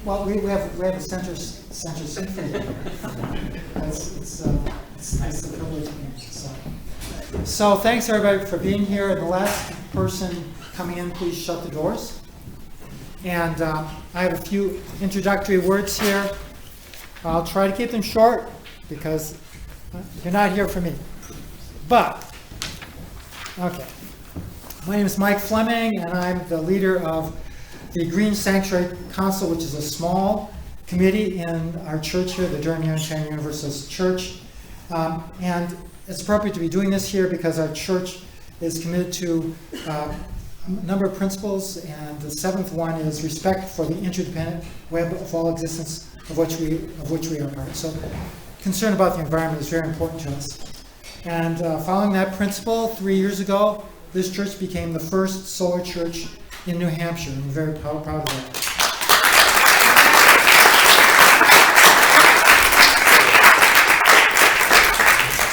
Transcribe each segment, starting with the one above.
Well, we have a center seat for you. It's nice to privilege me. So thanks everybody for being here. And the last person coming in, please shut the doors. And I have a few introductory words here. I'll try to keep them short because you're not here for me. But, okay. My name is Mike Fleming, and I'm the leader of the Green Sanctuary Council, which is a small committee in our church here, the Durham Unitarian Universalist Church. And it's appropriate to be doing this here because our church is committed to a number of principles, and the seventh one is respect for the interdependent web of all existence of which we are part. So concern about the environment is very important to us. And following that principle, 3 years ago, this church became the first solar church in New Hampshire, and we're very proud of that.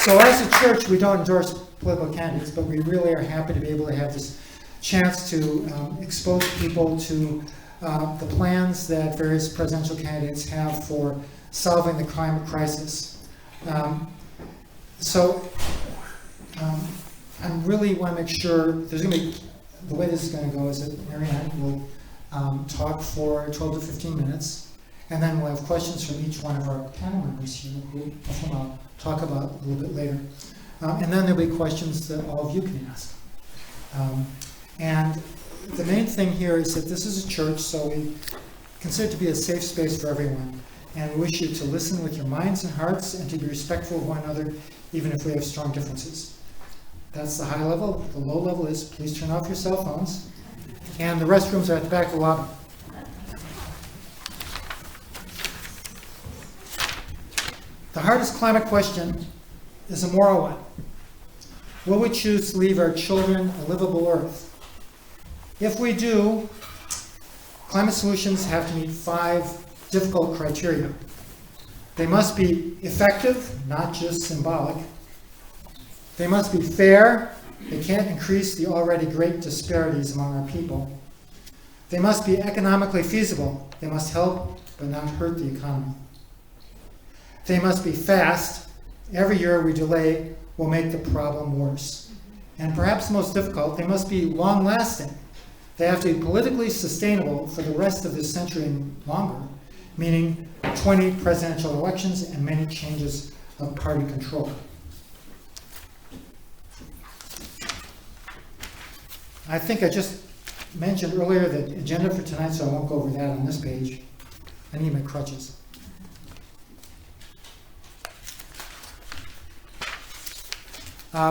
So as a church, we don't endorse political candidates, but we really are happy to be able to have this chance to expose people to the plans that various presidential candidates have for solving the climate crisis. I really want to make sure there's going to be, the way this is going to go is that Marianne will talk for 12 to 15 minutes, and then we'll have questions from each one of our panel members here, whom I'll talk about a little bit later. And then there'll be questions that all of you can ask. And the main thing here is that this is a church, so we consider it to be a safe space for everyone. And we wish you to listen with your minds and hearts and to be respectful of one another, even if we have strong differences. That's the high level. The low level is please turn off your cell phones. And the restrooms are at the back of the lobby. The hardest climate question is a moral one. Will we choose to leave our children a livable earth? If we do, climate solutions have to meet 5 difficult criteria. They must be effective, not just symbolic. They must be fair. They can't increase the already great disparities among our people. They must be economically feasible. They must help but not hurt the economy. They must be fast. Every year we delay will make the problem worse. And perhaps most difficult, they must be long-lasting. They have to be politically sustainable for the rest of this century and longer, meaning 20 presidential elections and many changes of party control. I think I just mentioned earlier the agenda for tonight, so I won't go over that on this page. I need my crutches.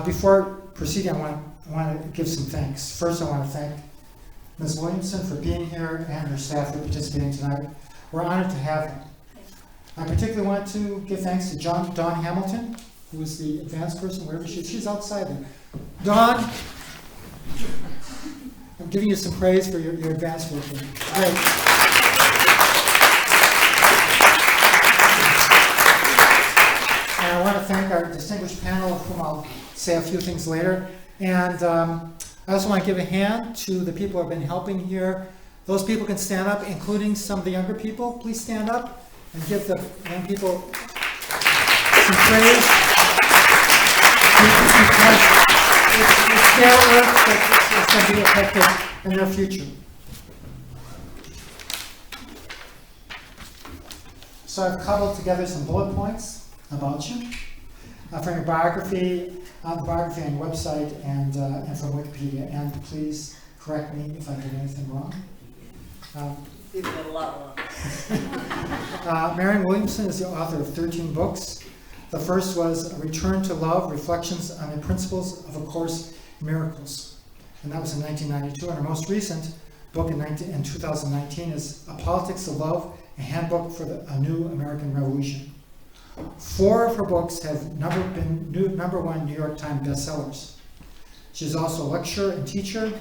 Before proceeding, I want to give some thanks. First, I want to thank Ms. Williamson for being here and her staff for participating tonight. We're honored to have them. I particularly want to give thanks to Dawn Hamilton, who is the advanced person, wherever she's outside there. Dawn, I'm giving you some praise for your advanced work. Great. And I want to thank our distinguished panel, of whom I'll say a few things later. And I also want to give a hand to the people who have been helping here. Those people can stand up, including some of the younger people. Please stand up and give the young people some praise. It's their work that is going to be effective in their future. So I've cobbled together some bullet points about you from your biography, the biography on your website, and from Wikipedia. And please correct me if I did anything wrong. You've got a lot wrong. Marianne Williamson is the author of 13 books. The first was A Return to Love, Reflections on the Principles of A Course in Miracles. And that was in 1992. And our most recent book in 2019 is A Politics of Love, a Handbook for a New American Revolution. 4 of her books have been #1 New York Times bestsellers. She's also a lecturer and teacher,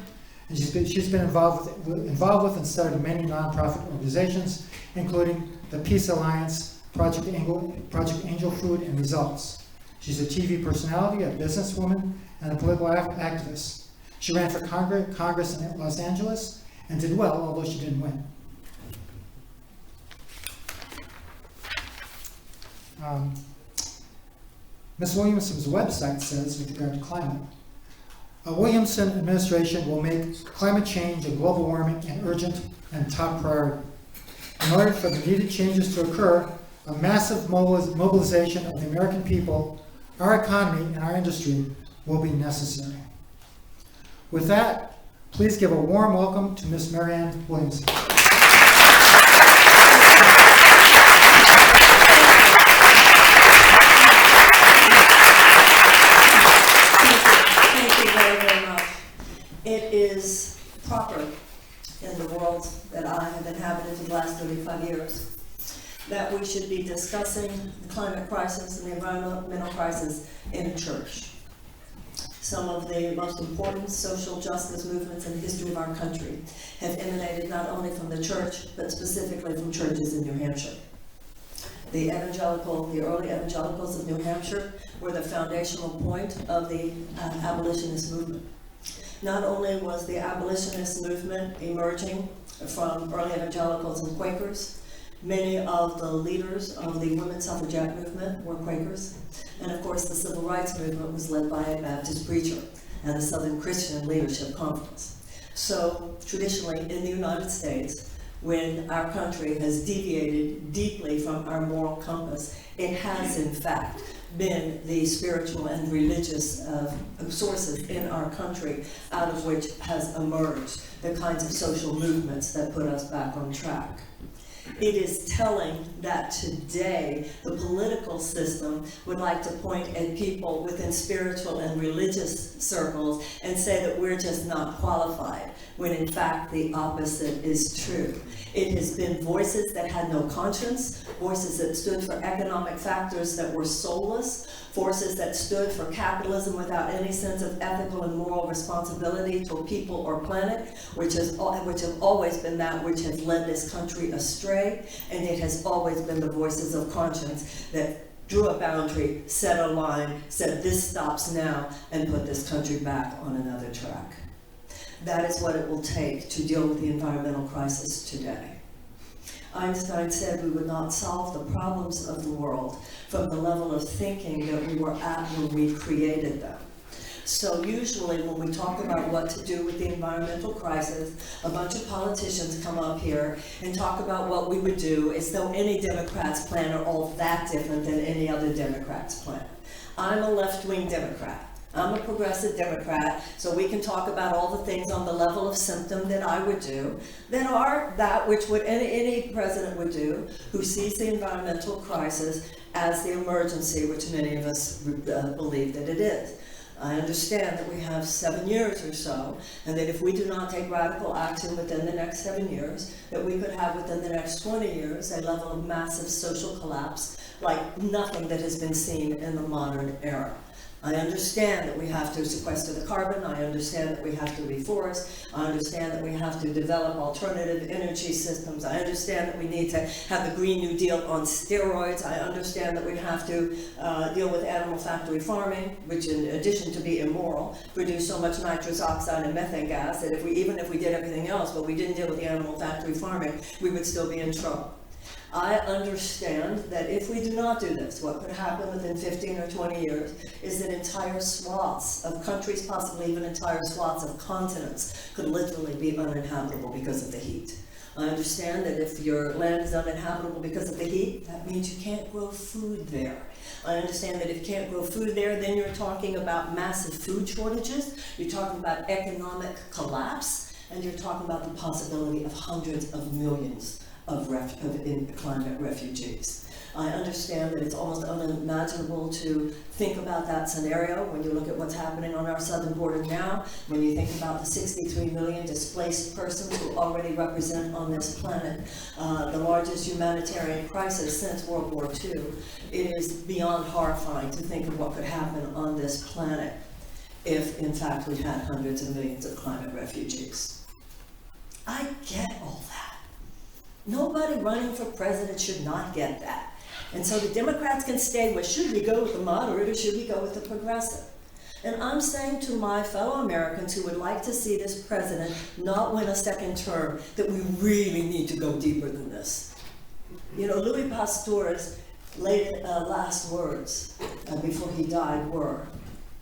and she's been involved with and started many nonprofit organizations, including the Peace Alliance, Project Angel Food, and Results. She's a TV personality, a businesswoman, and a political activist. She ran for Congress in Los Angeles and did well, although she didn't win. Ms. Williamson's website says, with regard to climate, a Williamson administration will make climate change and global warming an urgent and top priority. In order for the needed changes to occur, a massive mobilization of the American people, our economy, and our industry will be necessary. With that, please give a warm welcome to Ms. Marianne Williamson. It is proper in the world that I have inhabited for the last 35 years that we should be discussing the climate crisis and the environmental crisis in a church. Some of the most important social justice movements in the history of our country have emanated not only from the church, but specifically from churches in New Hampshire. The early evangelicals of New Hampshire were the foundational point of the abolitionist movement. Not only was the abolitionist movement emerging from early evangelicals and Quakers, many of the leaders of the women's suffragette movement were Quakers, and of course the civil rights movement was led by a Baptist preacher and the Southern Christian Leadership Conference. So traditionally in the United States, when our country has deviated deeply from our moral compass, it has in fact been the spiritual and religious sources in our country out of which has emerged the kinds of social movements that put us back on track. It is telling that today the political system would like to point at people within spiritual and religious circles and say that we're just not qualified, when in fact the opposite is true. It has been voices that had no conscience, voices that stood for economic factors that were soulless, forces that stood for capitalism without any sense of ethical and moral responsibility to people or planet, which have always been that which has led this country astray, and it has always been the voices of conscience that drew a boundary, set a line, said this stops now, and put this country back on another track. That is what it will take to deal with the environmental crisis today. Einstein said we would not solve the problems of the world from the level of thinking that we were at when we created them. So usually when we talk about what to do with the environmental crisis, a bunch of politicians come up here and talk about what we would do as though any Democrat's plan are all that different than any other Democrat's plan. I'm a left-wing Democrat. I'm a progressive Democrat, so we can talk about all the things on the level of symptom that I would do, that are that which would any president would do, who sees the environmental crisis as the emergency which many of us believe that it is. I understand that we have 7 years or so, and that if we do not take radical action within the next 7 years, that we could have within the next 20 years a level of massive social collapse like nothing that has been seen in the modern era. I understand that we have to sequester the carbon. I understand that we have to reforest. I understand that we have to develop alternative energy systems. I understand that we need to have the Green New Deal on steroids. I understand that we have to deal with animal factory farming, which in addition to be immoral, produce so much nitrous oxide and methane gas that even if we did everything else, but we didn't deal with the animal factory farming, we would still be in trouble. I understand that if we do not do this, what could happen within 15 or 20 years is that entire swaths of countries, possibly even entire swaths of continents, could literally be uninhabitable because of the heat. I understand that if your land is uninhabitable because of the heat, that means you can't grow food there. I understand that if you can't grow food there, then you're talking about massive food shortages, you're talking about economic collapse, and you're talking about the possibility of hundreds of millions of climate refugees. I understand that it's almost unimaginable to think about that scenario when you look at what's happening on our southern border now, when you think about the 63 million displaced persons who already represent on this planet the largest humanitarian crisis since World War II. It is beyond horrifying to think of what could happen on this planet if, in fact, we had hundreds of millions of climate refugees. I get all that. Nobody running for president should not get that. And so the Democrats can stay with, should we go with the moderate or should we go with the progressive? And I'm saying to my fellow Americans who would like to see this president not win a second term, that we really need to go deeper than this. You know, Louis Pasteur's last words before he died were,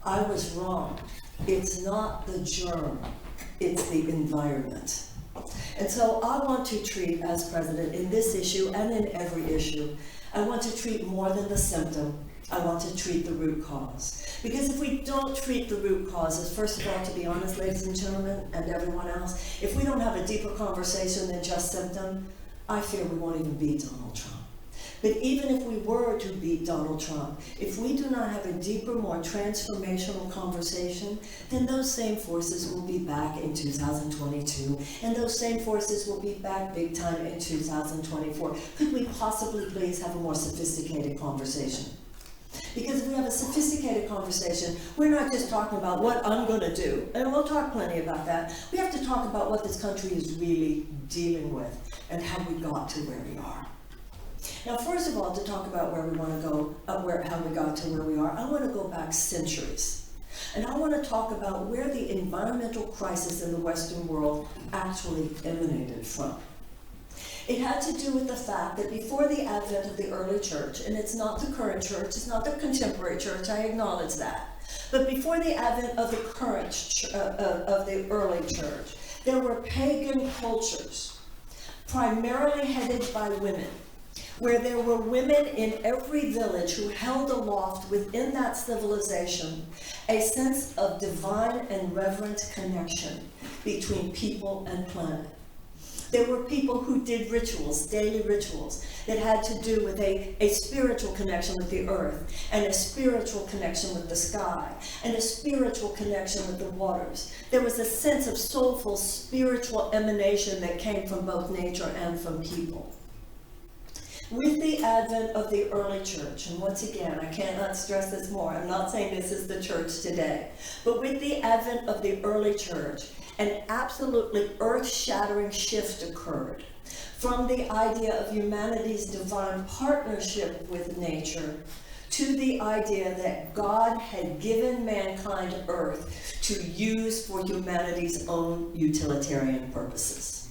"I was wrong. It's not the germ, it's the environment." And so I want to treat, as president, in this issue and in every issue, I want to treat more than the symptom. I want to treat the root cause. Because if we don't treat the root causes, first of all, to be honest, ladies and gentlemen, and everyone else, if we don't have a deeper conversation than just symptom, I fear we won't even beat Donald Trump. But even if we were to beat Donald Trump, if we do not have a deeper, more transformational conversation, then those same forces will be back in 2022, and those same forces will be back big time in 2024. Could we possibly please have a more sophisticated conversation? Because if we have a sophisticated conversation, we're not just talking about what I'm going to do, and we'll talk plenty about that. We have to talk about what this country is really dealing with and how we got to where we are. Now, first of all, to talk about where we want to go, how we got to where we are, I want to go back centuries. And I want to talk about where the environmental crisis in the Western world actually emanated from. It had to do with the fact that before the advent of the early church, and it's not the current church, it's not the contemporary church, I acknowledge that, but before the advent of the of the early church, there were pagan cultures, primarily headed by women, where there were women in every village who held aloft within that civilization a sense of divine and reverent connection between people and planet. There were people who did rituals, daily rituals, that had to do with a spiritual connection with the earth, and a spiritual connection with the sky, and a spiritual connection with the waters. There was a sense of soulful spiritual emanation that came from both nature and from people. With the advent of the early church, and once again, I cannot stress this more, I'm not saying this is the church today, but with the advent of the early church, an absolutely earth-shattering shift occurred from the idea of humanity's divine partnership with nature to the idea that God had given mankind earth to use for humanity's own utilitarian purposes.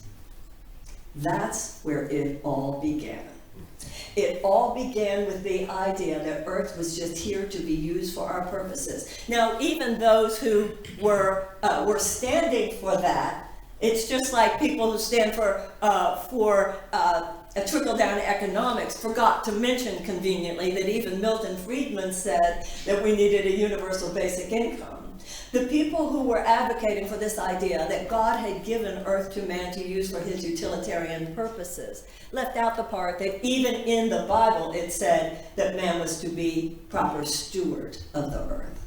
That's where it all began. It all began with the idea that Earth was just here to be used for our purposes. Now, even those who were standing for that, it's just like people who stand for a trickle-down economics forgot to mention conveniently that even Milton Friedman said that we needed a universal basic income. The people who were advocating for this idea that God had given Earth to man to use for his utilitarian purposes left out the part that even in the Bible it said that man was to be proper steward of the earth.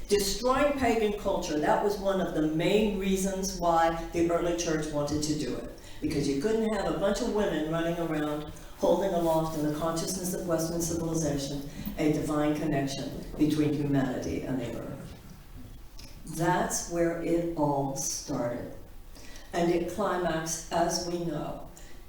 Destroying pagan culture, that was one of the main reasons why the early church wanted to do it. Because you couldn't have a bunch of women running around holding aloft in the consciousness of Western civilization a divine connection between humanity and the earth. That's where it all started. And it climaxed, as we know,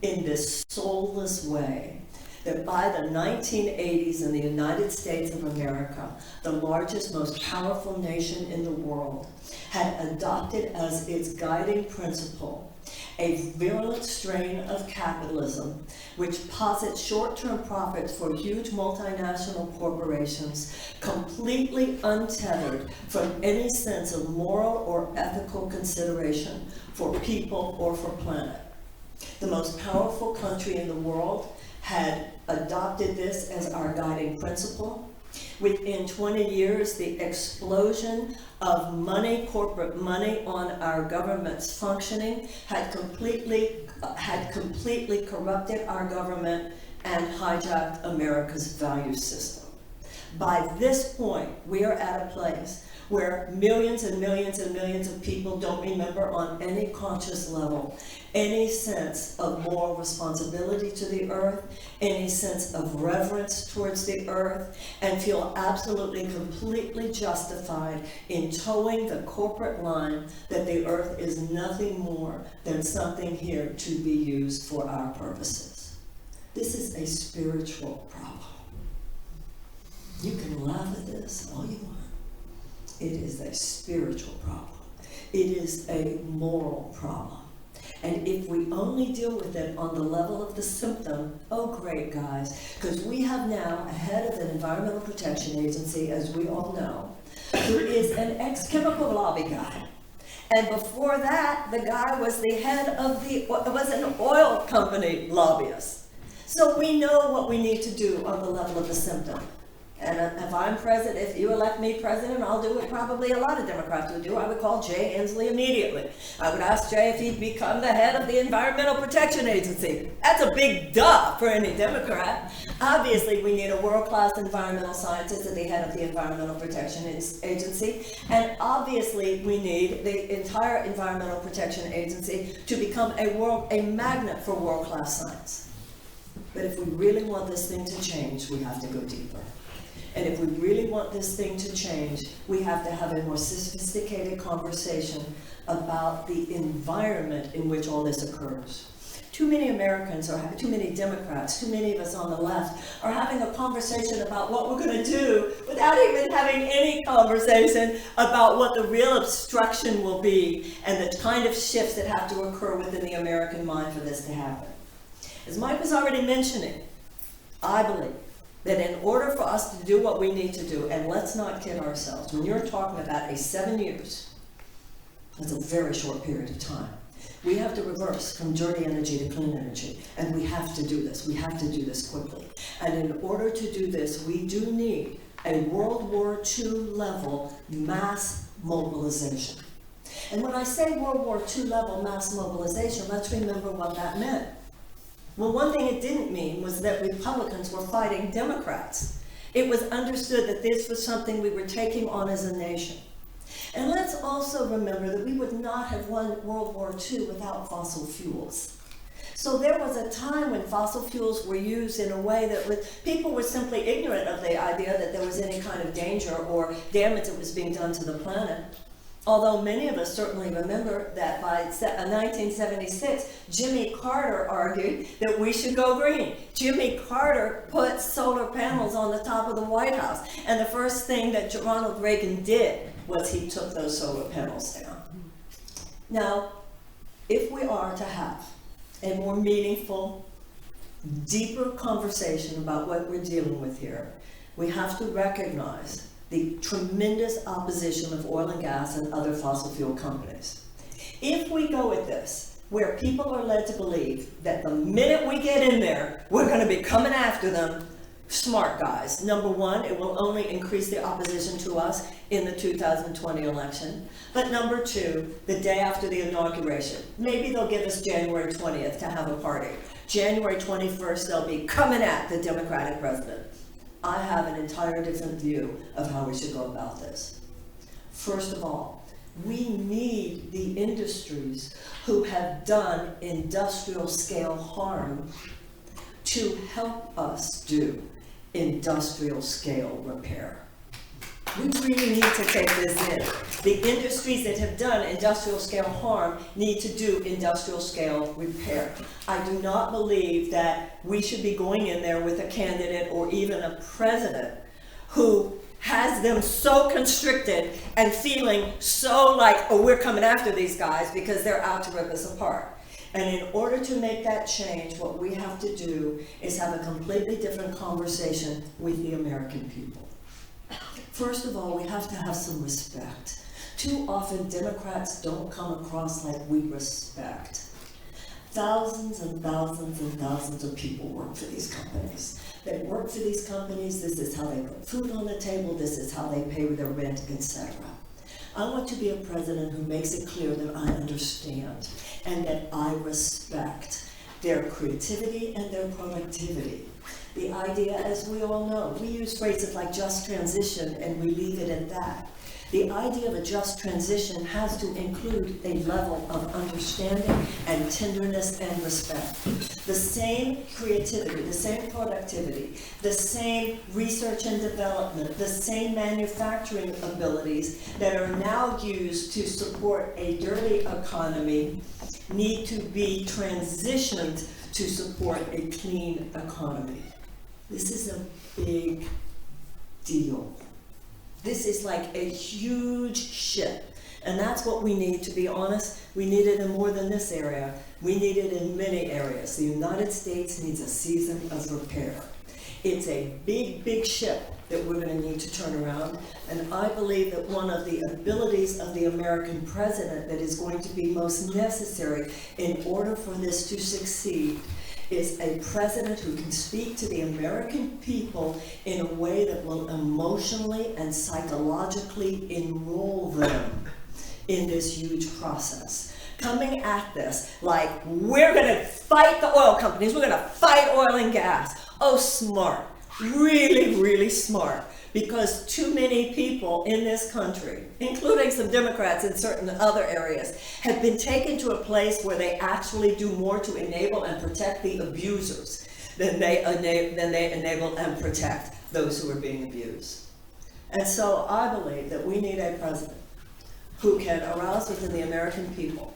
in this soulless way that by the 1980s in the United States of America, the largest, most powerful nation in the world, had adopted as its guiding principle a virulent strain of capitalism which posits short-term profits for huge multinational corporations, completely untethered from any sense of moral or ethical consideration for people or for planet. The most powerful country in the world had adopted this as our guiding principle. Within 20 years, the explosion of money, corporate money, on our government's functioning had completely corrupted our government and hijacked America's value system. By this point, we are at a place where millions and millions and millions of people don't remember on any conscious level any sense of moral responsibility to the earth, any sense of reverence towards the earth, and feel absolutely, completely justified in towing the corporate line that the earth is nothing more than something here to be used for our purposes. This is a spiritual problem. You can laugh at this all you want. It is a spiritual problem. It is a moral problem. And if we only deal with it on the level of the symptom, oh great guys, because we have now a head of an Environmental Protection Agency, as we all know, who is an ex-chemical lobby guy. And before that, the guy was the head of was an oil company lobbyist. So we know what we need to do on the level of the symptom. And if I'm president, if you elect me president, I'll do what probably a lot of Democrats would do. I would call Jay Inslee immediately. I would ask Jay if he'd become the head of the Environmental Protection Agency. That's a big duh for any Democrat. Obviously, we need a world-class environmental scientist at the head of the Environmental Protection Agency. And obviously, we need the entire Environmental Protection Agency to become a magnet for world-class science. But if we really want this thing to change, we have to go deeper. And if we really want this thing to change, we have to have a more sophisticated conversation about the environment in which all this occurs. Too many Americans, or too many Democrats, too many of us on the left are having a conversation about what we're going to do without even having any conversation about what the real obstruction will be and the kind of shifts that have to occur within the American mind for this to happen. As Mike was already mentioning, I believe that in order for us to do what we need to do, and let's not kid ourselves, when you're talking about 7 years, that's a very short period of time. We have to reverse from dirty energy to clean energy, and we have to do this. We have to do this quickly. And in order to do this, we do need a World War II level mass mobilization. And when I say World War II level mass mobilization, let's remember what that meant. Well, one thing it didn't mean was that Republicans were fighting Democrats. It was understood that this was something we were taking on as a nation. And let's also remember that we would not have won World War II without fossil fuels. So there was a time when fossil fuels were used in a way that people were simply ignorant of the idea that there was any kind of danger or damage that was being done to the planet. Although many of us certainly remember that by 1976, Jimmy Carter argued that we should go green. Jimmy Carter put solar panels on the top of the White House. And the first thing that Ronald Reagan did was he took those solar panels down. Now, if we are to have a more meaningful, deeper conversation about what we're dealing with here, we have to recognize the tremendous opposition of oil and gas and other fossil fuel companies. If we go with this, where people are led to believe that the minute we get in there, we're going to be coming after them, smart guys. Number one, it will only increase the opposition to us in the 2020 election. But number two, the day after the inauguration, maybe they'll give us January 20th to have a party. January 21st, they'll be coming at the Democratic president. I have an entire different view of how we should go about this. First of all, we need the industries who have done industrial scale harm to help us do industrial scale repair. We really need to take this in. The industries that have done industrial scale harm need to do industrial scale repair. I do not believe that we should be going in there with a candidate or even a president who has them so constricted and feeling so like, oh, we're coming after these guys because they're out to rip us apart. And in order to make that change, what we have to do is have a completely different conversation with the American people. First of all, we have to have some respect. Too often, Democrats don't come across like we respect. Thousands and thousands and thousands of people work for these companies. They work for these companies. This is how they put food on the table. This is how they pay their rent, etc. I want to be a president who makes it clear that I understand and that I respect their creativity and their productivity. The idea, as we all know, we use phrases like just transition and we leave it at that. The idea of a just transition has to include a level of understanding and tenderness and respect. The same creativity, the same productivity, the same research and development, the same manufacturing abilities that are now used to support a dirty economy need to be transitioned to support a clean economy. This is a big deal. This is like a huge ship. And that's what we need, to be honest. We need it in more than this area. We need it in many areas. The United States needs a season of repair. It's a big, big ship that we're going to need to turn around. And I believe that one of the abilities of the American president that is going to be most necessary in order for this to succeed is a president who can speak to the American people in a way that will emotionally and psychologically enroll them in this huge process. Coming at this like, we're going to fight the oil companies, we're going to fight oil and gas. Oh, smart. Really, really smart. Because too many people in this country, including some Democrats in certain other areas, have been taken to a place where they actually do more to enable and protect the abusers than they enable and protect those who are being abused. And so I believe that we need a president who can arouse within the American people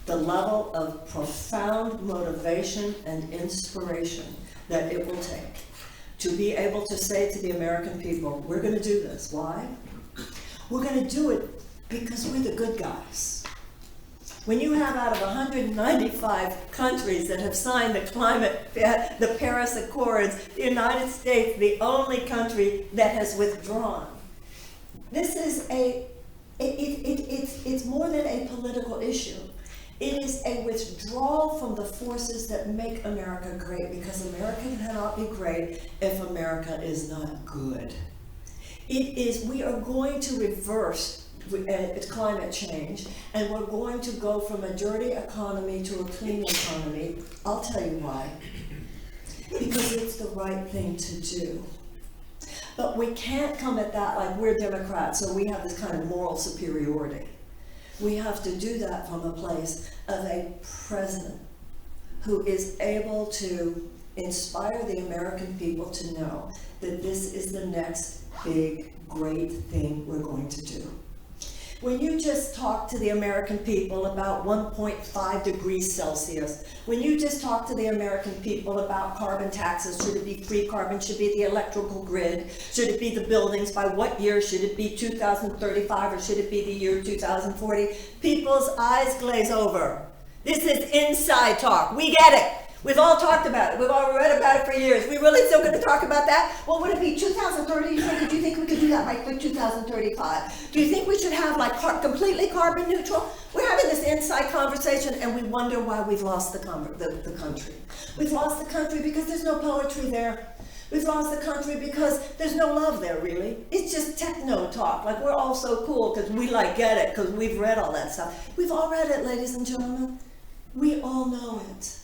the level of profound motivation and inspiration that it will take to be able to say to the American people, we're going to do this. Why? We're going to do it because we're the good guys. When you have out of 195 countries that have signed the Paris Accords, the United States, the only country that has withdrawn. This is it's more than a political issue. It is a withdrawal from the forces that make America great, because America cannot be great if America is not good. We are going to reverse climate change, and we're going to go from a dirty economy to a clean economy. I'll tell you why. Because it's the right thing to do. But we can't come at that like we're Democrats, so we have this kind of moral superiority. We have to do that from a place of a president who is able to inspire the American people to know that this is the next big, great thing we're going to do. When you just talk to the American people about 1.5 degrees Celsius, when you just talk to the American people about carbon taxes, should it be free carbon, should it be the electrical grid, should it be the buildings, by what year, should it be 2035 or should it be the year 2040, people's eyes glaze over. This is inside talk. We get it. We've all talked about it. We've all read about it for years. We really still going to talk about that? Well, would it be 2030? Do you think we could do that by 2035? Do you think we should have like completely carbon neutral? We're having this inside conversation, and we wonder why we've lost the country. We've lost the country because there's no poetry there. We've lost the country because there's no love there, really. It's just techno talk. Like, we're all so cool because we get it, because we've read all that stuff. We've all read it, ladies and gentlemen. We all know it.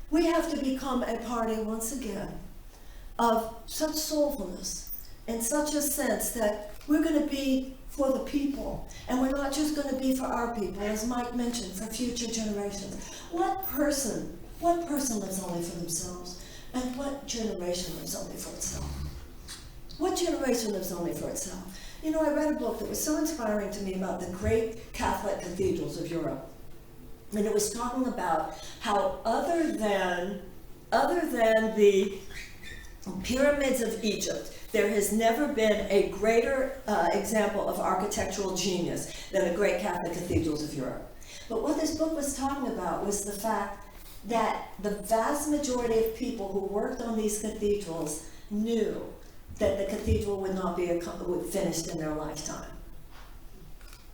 We have to become a party, once again, of such soulfulness and such a sense that we're going to be for the people, and we're not just going to be for our people, as Mike mentioned, for future generations. What person lives only for themselves, and what generation lives only for itself? What generation lives only for itself? You know, I read a book that was so inspiring to me about the great Catholic cathedrals of Europe. And it was talking about how other than the pyramids of Egypt, there has never been a greater example of architectural genius than the great Catholic cathedrals of Europe. But what this book was talking about was the fact that the vast majority of people who worked on these cathedrals knew that the cathedral would not be finished in their lifetime.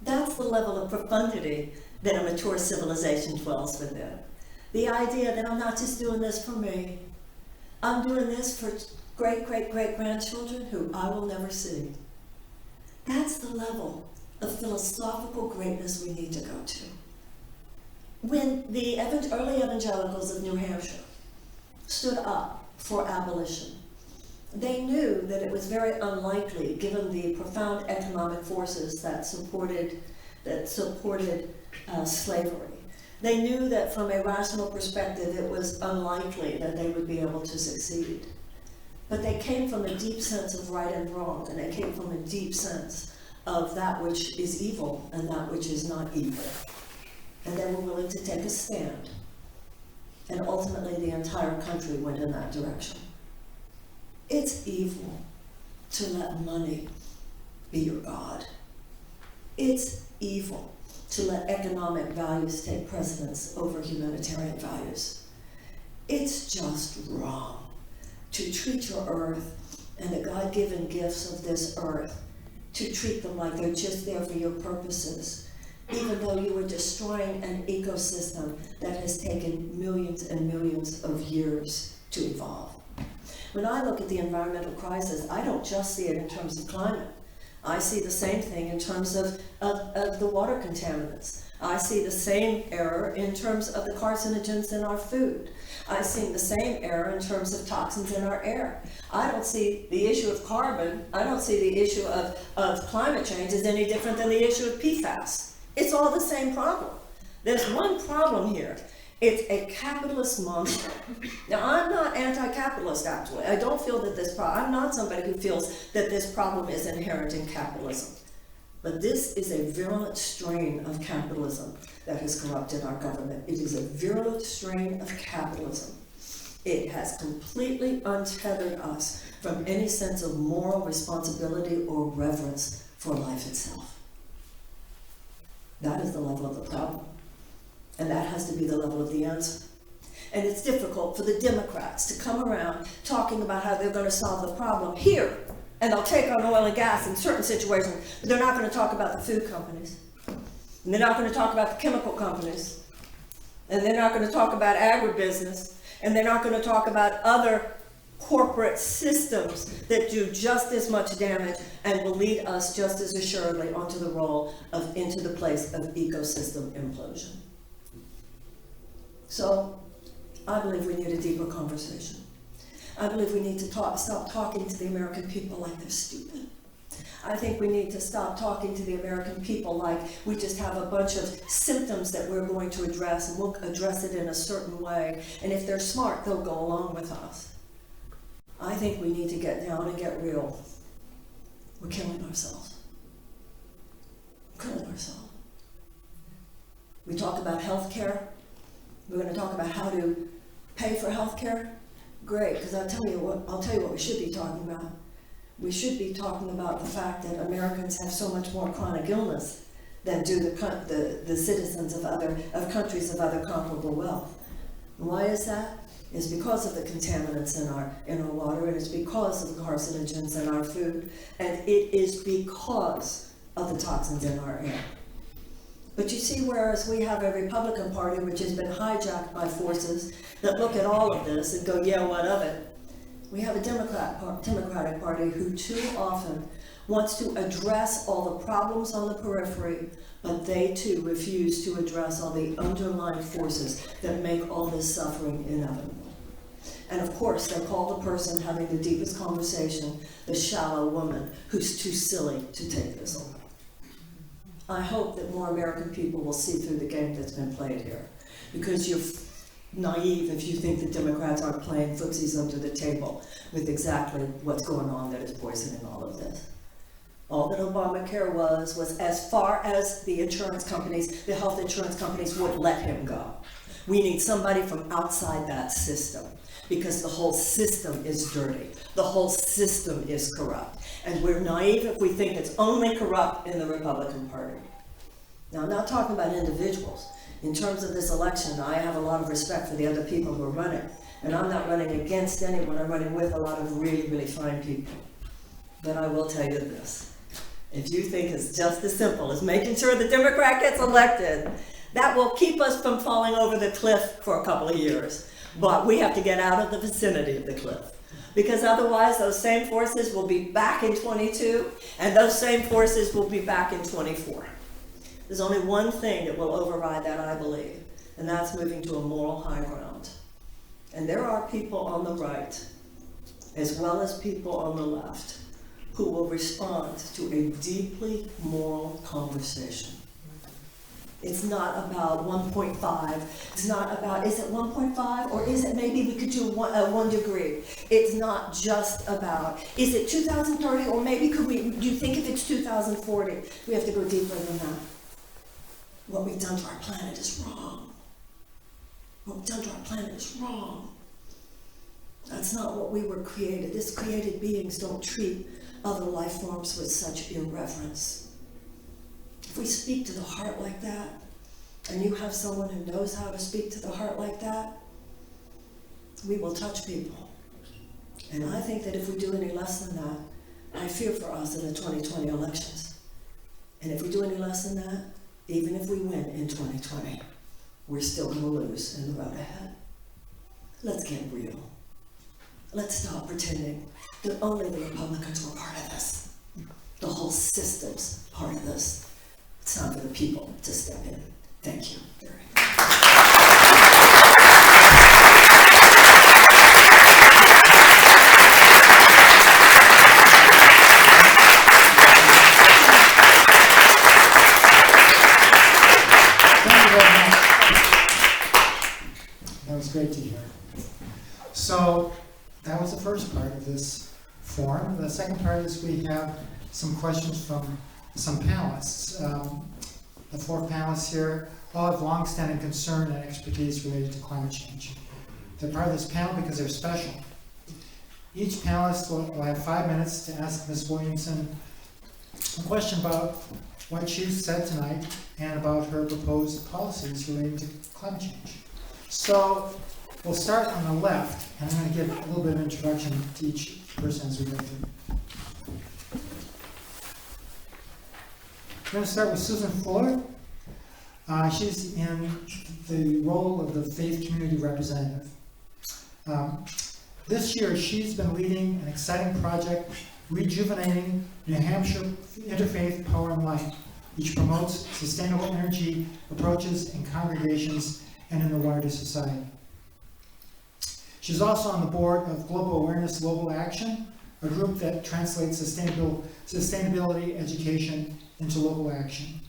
That's the level of profundity that a mature civilization dwells within. The idea that I'm not just doing this for me, I'm doing this for great-great-great-grandchildren who I will never see. That's the level of philosophical greatness we need to go to. When the early evangelicals of New Hampshire stood up for abolition, they knew that it was very unlikely, given the profound economic forces that supported slavery. They knew that from a rational perspective it was unlikely that they would be able to succeed. But they came from a deep sense of right and wrong, and they came from a deep sense of that which is evil and that which is not evil. And they were willing to take a stand. And ultimately the entire country went in that direction. It's evil to let money be your God. It's evil to let economic values take precedence over humanitarian values. It's just wrong to treat your earth and the God-given gifts of this earth, to treat them like they're just there for your purposes, even though you are destroying an ecosystem that has taken millions and millions of years to evolve. When I look at the environmental crisis, I don't just see it in terms of climate. I see the same thing in terms of the water contaminants. I see the same error in terms of the carcinogens in our food. I see the same error in terms of toxins in our air. I don't see the issue of carbon, I don't see the issue of climate change as any different than the issue of PFAS. It's all the same problem. There's one problem here. It's a capitalist monster. Now, I'm not anti-capitalist, actually. I don't feel that I'm not somebody who feels that this problem is inherent in capitalism. But this is a virulent strain of capitalism that has corrupted our government. It is a virulent strain of capitalism. It has completely untethered us from any sense of moral responsibility or reverence for life itself. That is the level of the problem. And that has to be the level of the answer. And it's difficult for the Democrats to come around talking about how they're going to solve the problem here. And they'll take on oil and gas in certain situations, but they're not going to talk about the food companies. And they're not going to talk about the chemical companies. And they're not going to talk about agribusiness. And they're not going to talk about other corporate systems that do just as much damage and will lead us just as assuredly into the place of ecosystem implosion. So, I believe we need a deeper conversation. I believe we need to stop talking to the American people like they're stupid. I think we need to stop talking to the American people like we just have a bunch of symptoms that we're going to address, and we'll address it in a certain way. And if they're smart, they'll go along with us. I think we need to get down and get real. We're killing ourselves. We're killing ourselves. We talk about health care. We're going to talk about how to pay for health care. Great, because I'll tell you what we should be talking about. We should be talking about the fact that Americans have so much more chronic illness than do the citizens of countries of other comparable wealth. And why is that? It's because of the contaminants in our water, and it's because of the carcinogens in our food, and it is because of the toxins in our air. But you see, whereas we have a Republican Party which has been hijacked by forces that look at all of this and go, yeah, what of it? We have a Democratic Party who too often wants to address all the problems on the periphery, but they too refuse to address all the underlying forces that make all this suffering inevitable. And of course, they call the person having the deepest conversation the shallow woman who's too silly to take this on. I hope that more American people will see through the game that's been played here, because you're naive if you think the Democrats aren't playing footsies under the table with exactly what's going on that is poisoning all of this. All that Obamacare was as far as the insurance companies, the health insurance companies would let him go. We need somebody from outside that system, because the whole system is dirty. The whole system is corrupt. And we're naive if we think it's only corrupt in the Republican Party. Now, I'm not talking about individuals. In terms of this election, I have a lot of respect for the other people who are running. And I'm not running against anyone. I'm running with a lot of really, really fine people. But I will tell you this. If you think it's just as simple as making sure the Democrat gets elected, that will keep us from falling over the cliff for a couple of years. But we have to get out of the vicinity of the cliff. Because otherwise, those same forces will be back in 22, and those same forces will be back in 24. There's only one thing that will override that, I believe, and that's moving to a moral high ground. And there are people on the right, as well as people on the left, who will respond to a deeply moral conversation. It's not about 1.5. It's not about, is it 1.5 or is it maybe we could do 1 degree? It's not just about, is it 2030 or maybe do you think if it's 2040? We have to go deeper than that. What we've done to our planet is wrong. What we've done to our planet is wrong. That's not what we were created. This created beings don't treat other life forms with such irreverence. If we speak to the heart like that, and you have someone who knows how to speak to the heart like that, we will touch people. And I think that if we do any less than that, I fear for us in the 2020 elections. And if we do any less than that, even if we win in 2020, we're still going to lose in the road ahead. Let's get real. Let's stop pretending that only the Republicans were part of this. The whole system's part of this. It's time for the people to step in. Thank you. Great to hear. So that was the first part of this forum. The second part is we have some questions from some panelists. The four panelists here all have long-standing concern and expertise related to climate change. They're part of this panel because they're special. Each panelist will have 5 minutes to ask Ms. Williamson a question about what she said tonight and about her proposed policies relating to climate change. So we'll start on the left, and I'm going to give a little bit of introduction to each person as we go through. We're going to start with Susan Fuller. She's in the role of the faith community representative. This year, she's been leading an exciting project, Rejuvenating New Hampshire Interfaith Power and Light, which promotes sustainable energy approaches in congregations and in the wider society. She's also on the board of Global Awareness Global Action, a group that translates sustainability education into local action.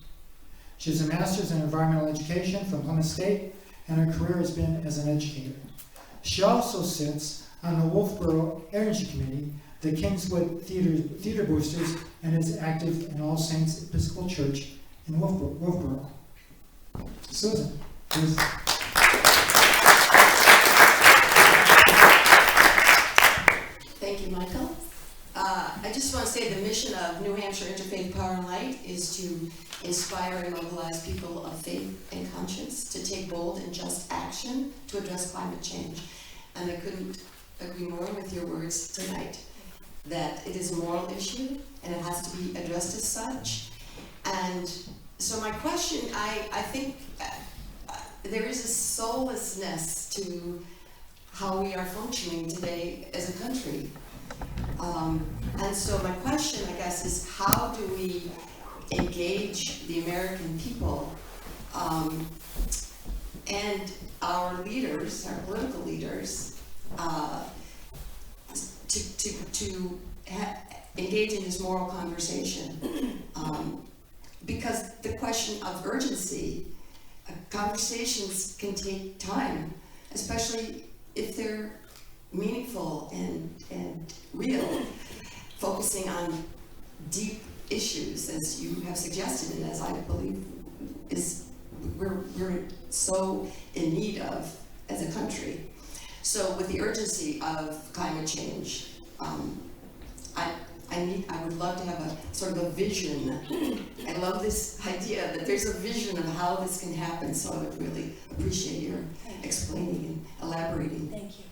She has a master's in environmental education from Plymouth State, and her career has been as an educator. She also sits on the Wolfboro Energy Committee, the Kingswood Theater Boosters, and is active in All Saints Episcopal Church in Wolfboro. Susan, please. Thank you, Michael. I just want to say the mission of New Hampshire Interfaith Power and Light is to inspire and mobilize people of faith and conscience to take bold and just action to address climate change. And I couldn't agree more with your words tonight, that it is a moral issue and it has to be addressed as such. And so my question, I think there is a soullessness to how we are functioning today as a country. And so my question, I guess, is how do we engage the American people and our leaders, our political leaders, to engage in this moral conversation? Because the question of urgency, conversations can take time, especially if they're meaningful and real, focusing on deep issues, as you have suggested, and as I believe is we're so in need of as a country. So with the urgency of climate change, I would love to have a sort of a vision. I love this idea that there's a vision of how this can happen, so I would really appreciate your explaining and elaborating. Thank you.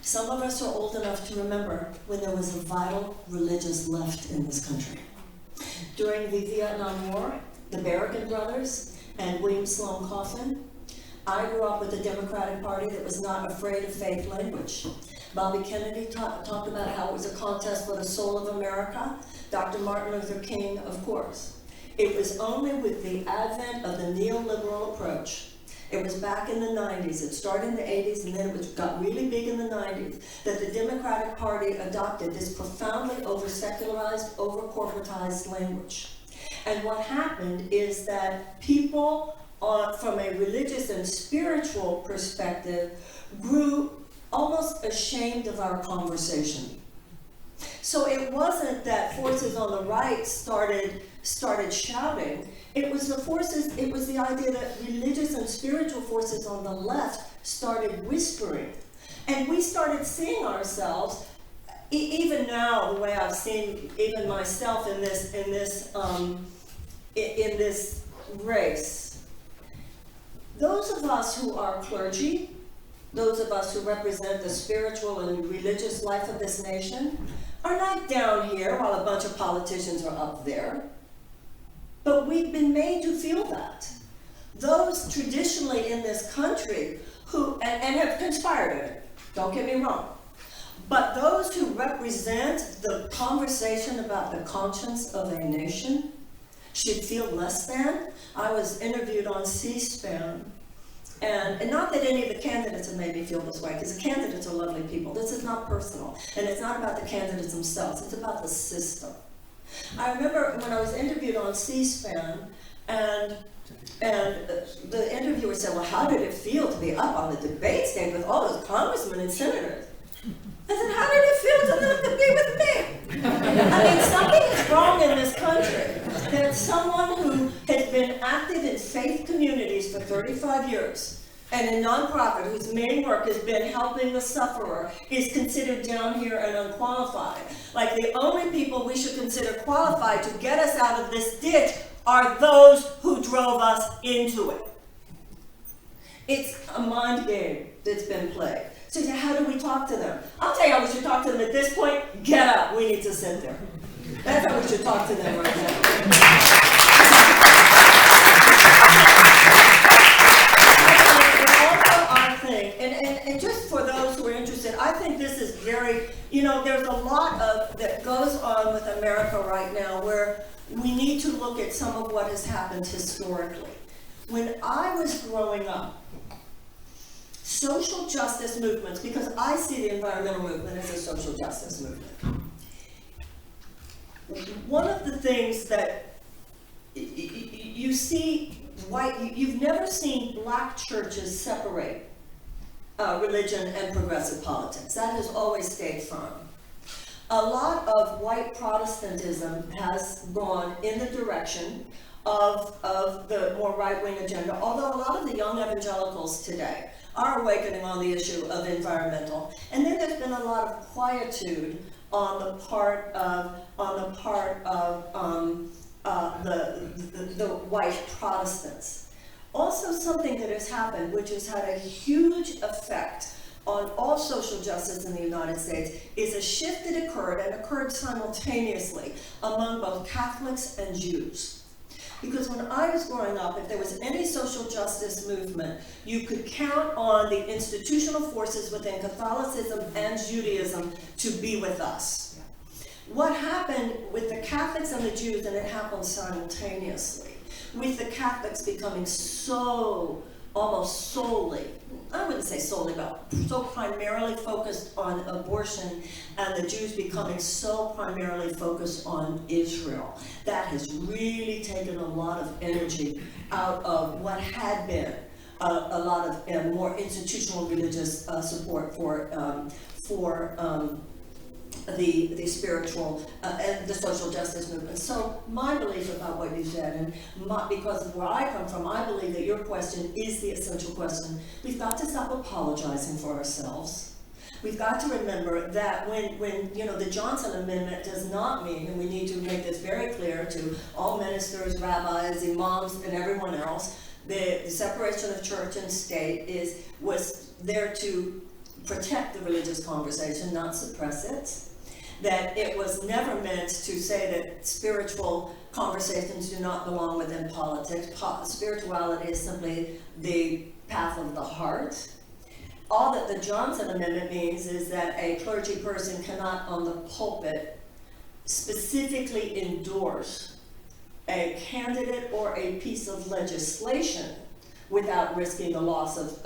Some of us are old enough to remember when there was a vital religious left in this country. During the Vietnam War, the Berrigan brothers and William Sloane Coffin, I grew up with a Democratic Party that was not afraid of faith language. Bobby Kennedy talked about how it was a contest for the soul of America. Dr. Martin Luther King, of course. It was only with the advent of the neoliberal approach, it was back in the 90s, it started in the 80s and then it got really big in the 90s, that the Democratic Party adopted this profoundly over-secularized, over-corporatized language. And what happened is that people from a religious and spiritual perspective grew almost ashamed of our conversation. So it wasn't that forces on the right started shouting. It was the idea that religious and spiritual forces on the left started whispering. And we started seeing ourselves even now, the way I've seen even myself in this race, those of us who are clergy, those of us who represent the spiritual and religious life of this nation, are not down here while a bunch of politicians are up there. But we've been made to feel that. Those traditionally in this country who, and have conspired in it, don't get me wrong, but those who represent the conversation about the conscience of a nation should feel less than. I was interviewed on C-SPAN, and not that any of the candidates have made me feel this way, because the candidates are lovely people. This is not personal, and it's not about the candidates themselves, it's about the system. I remember when I was interviewed on C-SPAN, and the interviewer said, well, how did it feel to be up on the debate stage with all those congressmen and senators? I said, how did it feel to them to be with me? I mean, something is wrong in this country. That someone who has been active in faith communities for 35 years and in nonprofit, whose main work has been helping the sufferer, is considered down here and unqualified. Like the only people we should consider qualified to get us out of this ditch are those who drove us into it. It's a mind game that's been played. So how do we talk to them? I'll tell you how we should talk to them at this point. Get up, we need to sit there. That's how we should talk to them right now. Also our thing, and just for those who are interested, I think this is very, there's a lot that goes on with America right now where we need to look at some of what has happened historically. When I was growing up, social justice movements, because I see the environmental movement as a social justice movement. One of the things that you see, you've never seen black churches separate religion and progressive politics. That has always stayed firm. A lot of white Protestantism has gone in the direction of the more right-wing agenda, although a lot of the young evangelicals today are awakening on the issue of environmental. And then there's been a lot of quietude on the part of the white Protestants. Also, something that has happened, which has had a huge effect on all social justice in the United States, is a shift that occurred simultaneously among both Catholics and Jews. Because when I was growing up, if there was any social justice movement, you could count on the institutional forces within Catholicism and Judaism to be with us. What happened with the Catholics and the Jews, and it happened simultaneously, with the Catholics becoming so almost solely, I wouldn't say solely, but so primarily focused on abortion, and the Jews becoming so primarily focused on Israel. That has really taken a lot of energy out of what had been a lot of more institutional religious support for the spiritual and the social justice movement. So my belief about what you said, and because of where I come from, I believe that your question is the essential question. We've got to stop apologizing for ourselves. We've got to remember that when the Johnson Amendment does not mean, and we need to make this very clear to all ministers, rabbis, imams, and everyone else, the separation of church and state was there to protect the religious conversation, not suppress it. That it was never meant to say that spiritual conversations do not belong within politics. Spirituality is simply the path of the heart. All that the Johnson Amendment means is that a clergy person cannot on the pulpit specifically endorse a candidate or a piece of legislation without risking the loss of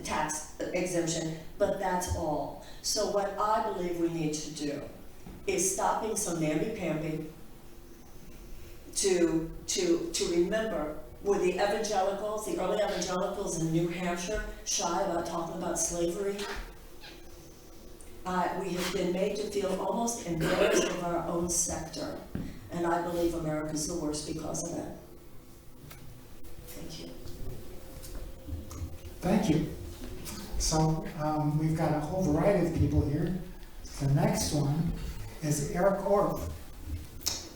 tax exemption, but that's all. So what I believe we need to do is stopping some namby-pamby to remember, were the evangelicals, the early evangelicals in New Hampshire, shy about talking about slavery? We have been made to feel almost embarrassed of our own sector, and I believe America's the worst because of it. Thank you. Thank you. So we've got a whole variety of people here. The next one is Eric Orff.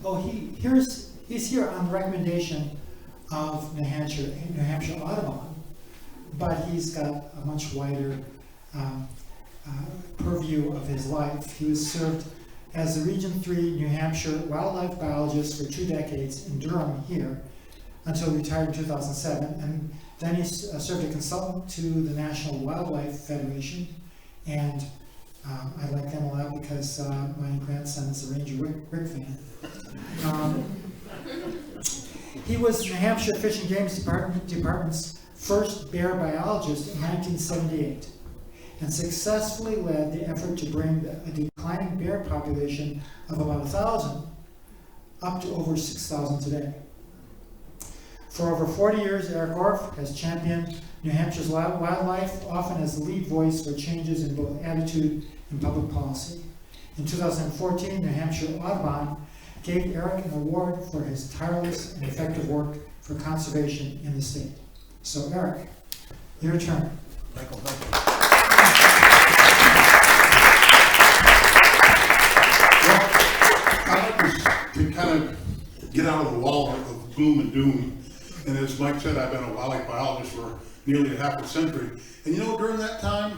Oh, he's here on the recommendation of New Hampshire Audubon, but he's got a much wider purview of his life. He was served as the Region 3 New Hampshire wildlife biologist for 2 decades in Durham here until he retired in 2007, and then he served as a consultant to the National Wildlife Federation, and I like them a lot because my grandson is a Ranger Rick fan. He was New Hampshire Fish and Game Department's first bear biologist in 1978 and successfully led the effort to bring a declining bear population of about 1,000 up to over 6,000 today. For over 40 years, Eric Orff has championed New Hampshire's wildlife, often as the lead voice for changes in both attitude and public policy. In 2014, New Hampshire Audubon gave Eric an award for his tireless and effective work for conservation in the state. So Eric, your turn. Michael, thank you. Well, I like to kind of get out of the wall of gloom and doom. And as Mike said, I've been a wildlife biologist for nearly half a century. And you know, during that time,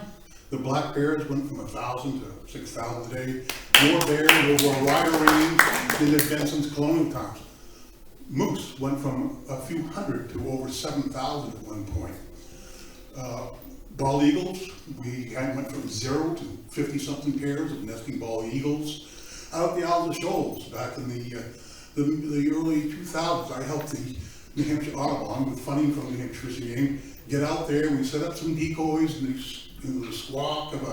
the black bears went from 1,000 to 6,000 a day. More bears over a wider range than they've been since colonial times. Moose went from a few hundred to over 7,000 at one point. Bald eagles, we went from 0 to 50-something pairs of nesting bald eagles. Out at the Isles of Shoals, back in the early 2000s, I helped the New Hampshire Audubon with funding from the New Hampshire Fish and Game get out there. We set up some decoys in the squawk of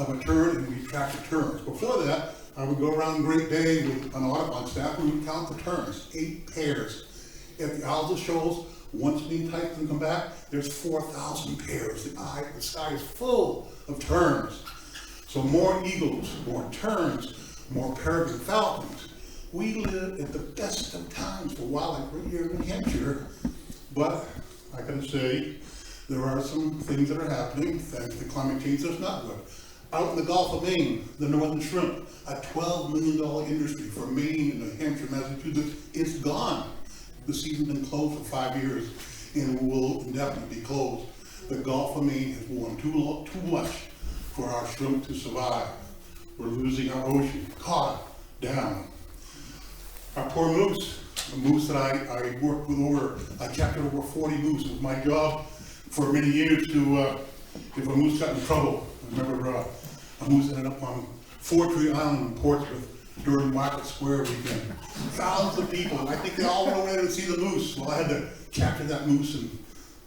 a tern, and we tracked the terns. Before that, I would go around Great Bay with an Audubon staff and we would count the terns, 8 pairs. At the Isles of Shoals, once we entice them to come back, there's 4,000 pairs. The sky is full of terns. So more eagles, more terns, more peregrine falcons. We live at the best of times for wildlife right here in New Hampshire, but I gotta say, there are some things that are happening thanks to climate change that's not good. Out in the Gulf of Maine, the northern shrimp, a $12 million industry for Maine and New Hampshire, Massachusetts, it's gone. The season's been closed for 5 years and will indefinitely be closed. The Gulf of Maine has warmed too much for our shrimp to survive. We're losing our ocean, cod, down. Our poor moose, a moose that I worked with I captured over 40 moose. It was my job for many years to, if a moose got in trouble. I remember a moose ended up on Fort Tree Island in Portsmouth during Market Square weekend. Thousands of people, and I think they all went over there to see the moose. Well, I had to capture that moose and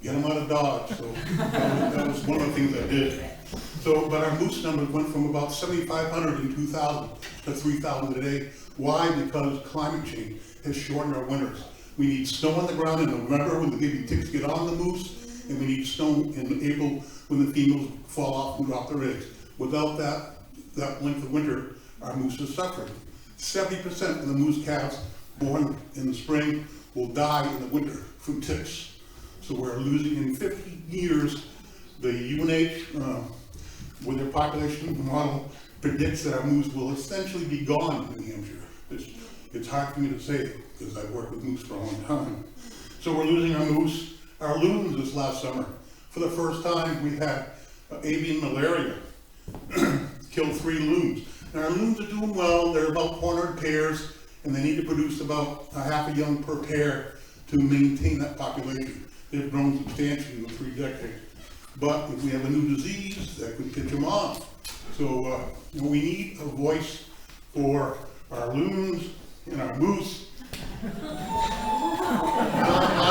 get him out of Dodge, so that was one of the things I did. So, but our moose numbers went from about 7,500 in 2000 to 3,000 today. Why? Because climate change has shortened our winters. We need snow on the ground in November when the baby ticks get on the moose, and we need snow in April when the females fall off and drop their eggs. Without that length of winter, our moose is suffering. 70% of the moose calves born in the spring will die in the winter from ticks. So we're losing in 50 years. The UNH, with their population model, predicts that our moose will essentially be gone in New Hampshire. It's hard for me to say because I've worked with moose for a long time. So we're losing our moose. Our loons this last summer, for the first time, we had avian malaria kill 3 loons. Now our loons are doing well. They're about 400 pairs, and they need to produce about a half a young per pair to maintain that population. They've grown substantially in the 3 decades. But if we have a new disease, that could pitch them off. So we need a voice for our loons and our moose.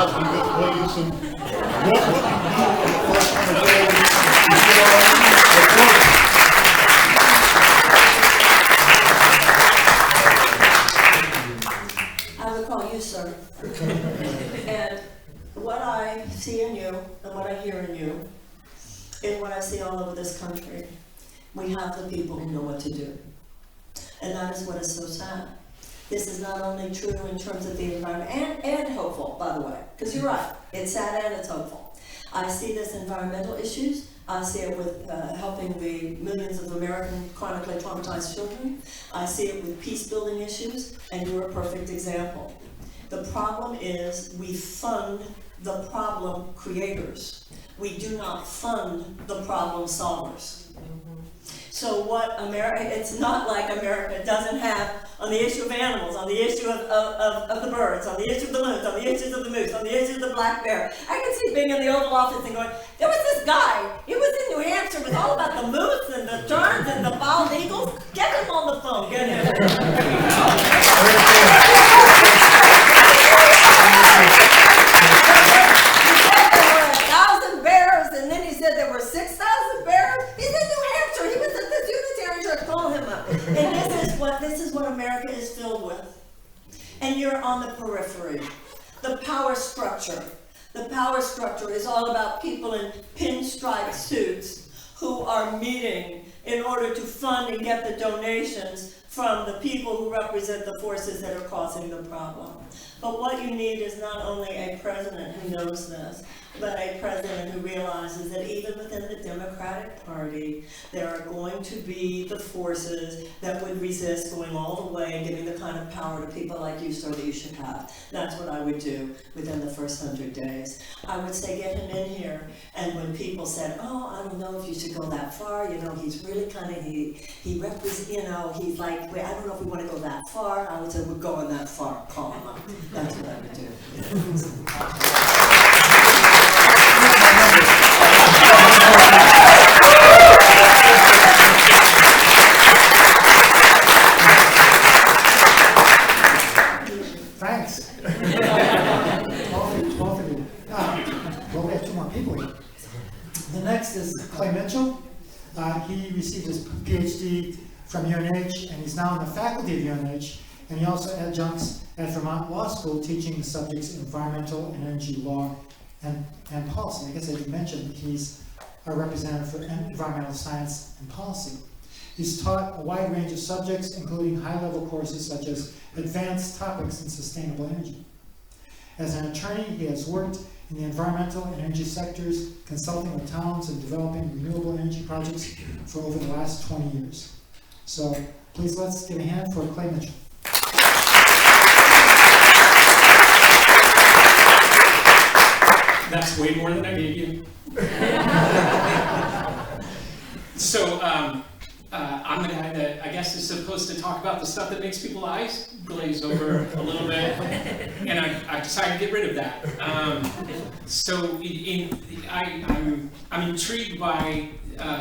Asking Miss Williamson, what would you do on the first time of day I would call you, sir. And what I see in you and what I hear in you and what I see all over this country, we have the people who know what to do. And that is what is so sad. This is not only true in terms of the environment, and hopeful, by the way, because you're right, it's sad and it's hopeful. I see this environmental issues, I see it with helping the millions of American chronically traumatized children. I see it with peace-building issues, and you're a perfect example. The problem is we fund the problem creators. We do not fund the problem solvers. So what America, it's not like America doesn't have, on the issue of animals, on the issue of the birds, on the issue of the loons, on the issues of the moose, on the issue of the black bear. I can see being in the Oval Office and going, there was this guy, he was in New Hampshire with all about the moose and the terns and the bald eagles. Get him on the phone, get him. And then he said there were 6,000 bears. He's in New Hampshire. He was at this Unitarian church. Call him up. And this is what America is filled with. And you're on the periphery. The power structure. The power structure is all about people in pinstripe suits who are meeting in order to fund and get the donations from the people who represent the forces that are causing the problem. But what you need is not only a president who knows this, but a president who realizes that even within the Democratic Party, there are going to be the forces that would resist going all the way and giving the kind of power to people like you, sir, that you should have. That's what I would do within the first 100 days. I would say get him in here, and when people said, oh, I don't know if you should go that far, you know, he's really kind of, he represents, you know, he's like, wait, I don't know if we want to go that far. I would say, we're going that far, call him up. That's what I would do. Thanks. Both of you. Well, we have two more people here. The next is Clay Mitchell. He received his PhD from UNH, and he's now in the faculty of UNH, and he also adjuncts at Vermont Law School teaching the subjects environmental and energy law and policy. I guess I did mention he's our representative for environmental science and policy. He's taught a wide range of subjects, including high-level courses such as advanced topics in sustainable energy. As an attorney, he has worked in the environmental and energy sectors, consulting with towns and developing renewable energy projects for over the last 20 years. So please let's give a hand for Clay Mitchell. That's way more than I gave you. So I'm the guy that I guess is supposed to talk about the stuff that makes people's eyes glaze over a little bit, and I decided to get rid of that. I'm intrigued by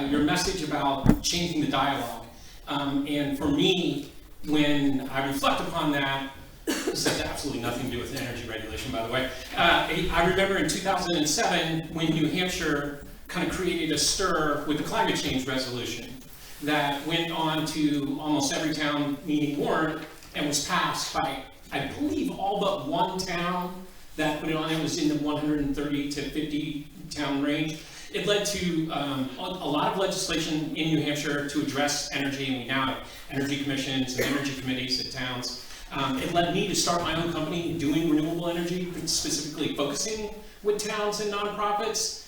your message about changing the dialogue, and for me, when I reflect upon that, this has absolutely nothing to do with energy regulation, by the way. I remember in 2007 when New Hampshire kind of created a stir with the climate change resolution that went on to almost every town meeting warrant and was passed by, I believe, all but one town that put it on. It was in the 130 to 50 town range. It led to a lot of legislation in New Hampshire to address energy, and we now have energy commissions and energy committees at towns. It led me to start my own company doing renewable energy, specifically focusing with towns and nonprofits.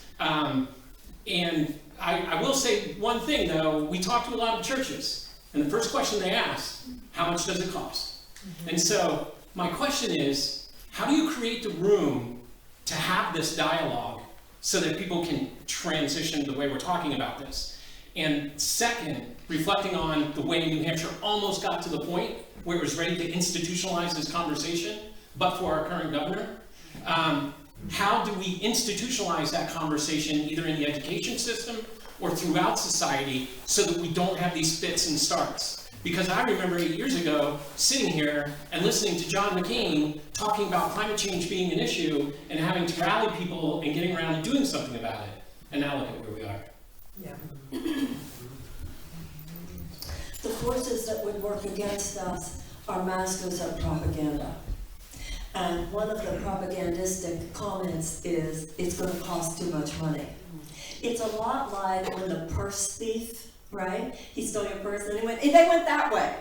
And I will say one thing though, we talked to a lot of churches, and the first question they asked, how much does it cost? Mm-hmm. And so my question is, how do you create the room to have this dialogue so that people can transition the way we're talking about this? And second, reflecting on the way New Hampshire almost got to the point where it was ready to institutionalize this conversation, but for our current governor, how do we institutionalize that conversation either in the education system or throughout society so that we don't have these fits and starts? Because I remember 8 years ago sitting here and listening to John McCain talking about climate change being an issue and having to rally people and getting around and doing something about it. And now look at where we are. Yeah. The forces that would work against us are masters of propaganda. And one of the propagandistic comments is, it's going to cost too much money. It's a lot like when the purse thief, right? He stole your purse and they went that way.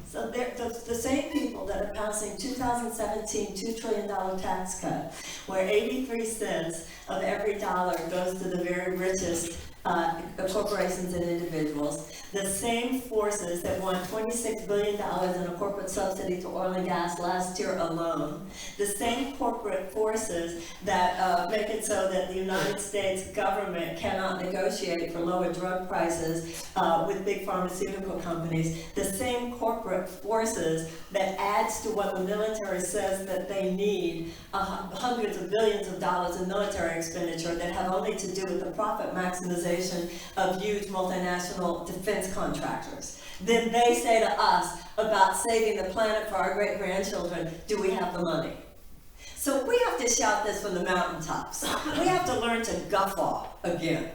So they're the same people that are passing 2017 $2 trillion tax cut, where 83 cents of every dollar goes to the very richest corporations and individuals, the same forces that want $26 billion in a corporate subsidy to oil and gas last year alone, the same corporate forces that make it so that the United States government cannot negotiate for lower drug prices with big pharmaceutical companies, the same corporate forces that adds to what the military says that they need, hundreds of billions of dollars in military expenditure that have only to do with the profit maximization of huge multinational defense contractors. Then they say to us about saving the planet for our great-grandchildren, do we have the money? So we have to shout this from the mountaintops. We have to learn to guffaw again.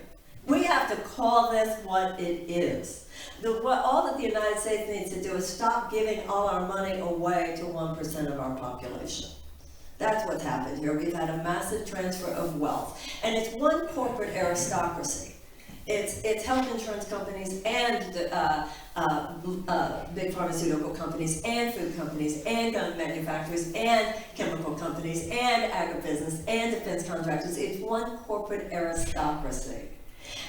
We have to call this what it is. All that the United States needs to do is stop giving all our money away to 1% of our population. That's what's happened here. We've had a massive transfer of wealth. And it's one corporate aristocracy. It's health insurance companies and big pharmaceutical companies and food companies and gun manufacturers and chemical companies and agribusiness and defense contractors. It's one corporate aristocracy.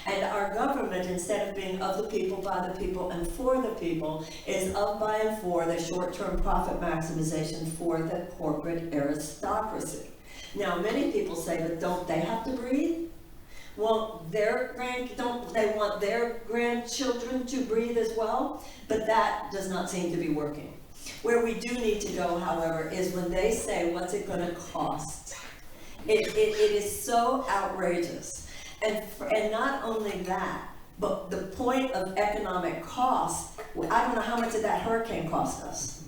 And our government, instead of being of the people, by the people, and for the people, is of, by, and for the short-term profit maximization for the corporate aristocracy. Now, many people say, but don't they have to breathe? Well, don't they want their grandchildren to breathe as well? But that does not seem to be working. Where we do need to go, however, is when they say, what's it going to cost? It is so outrageous. And not only that, but the point of economic cost, I don't know how much did that hurricane cost us?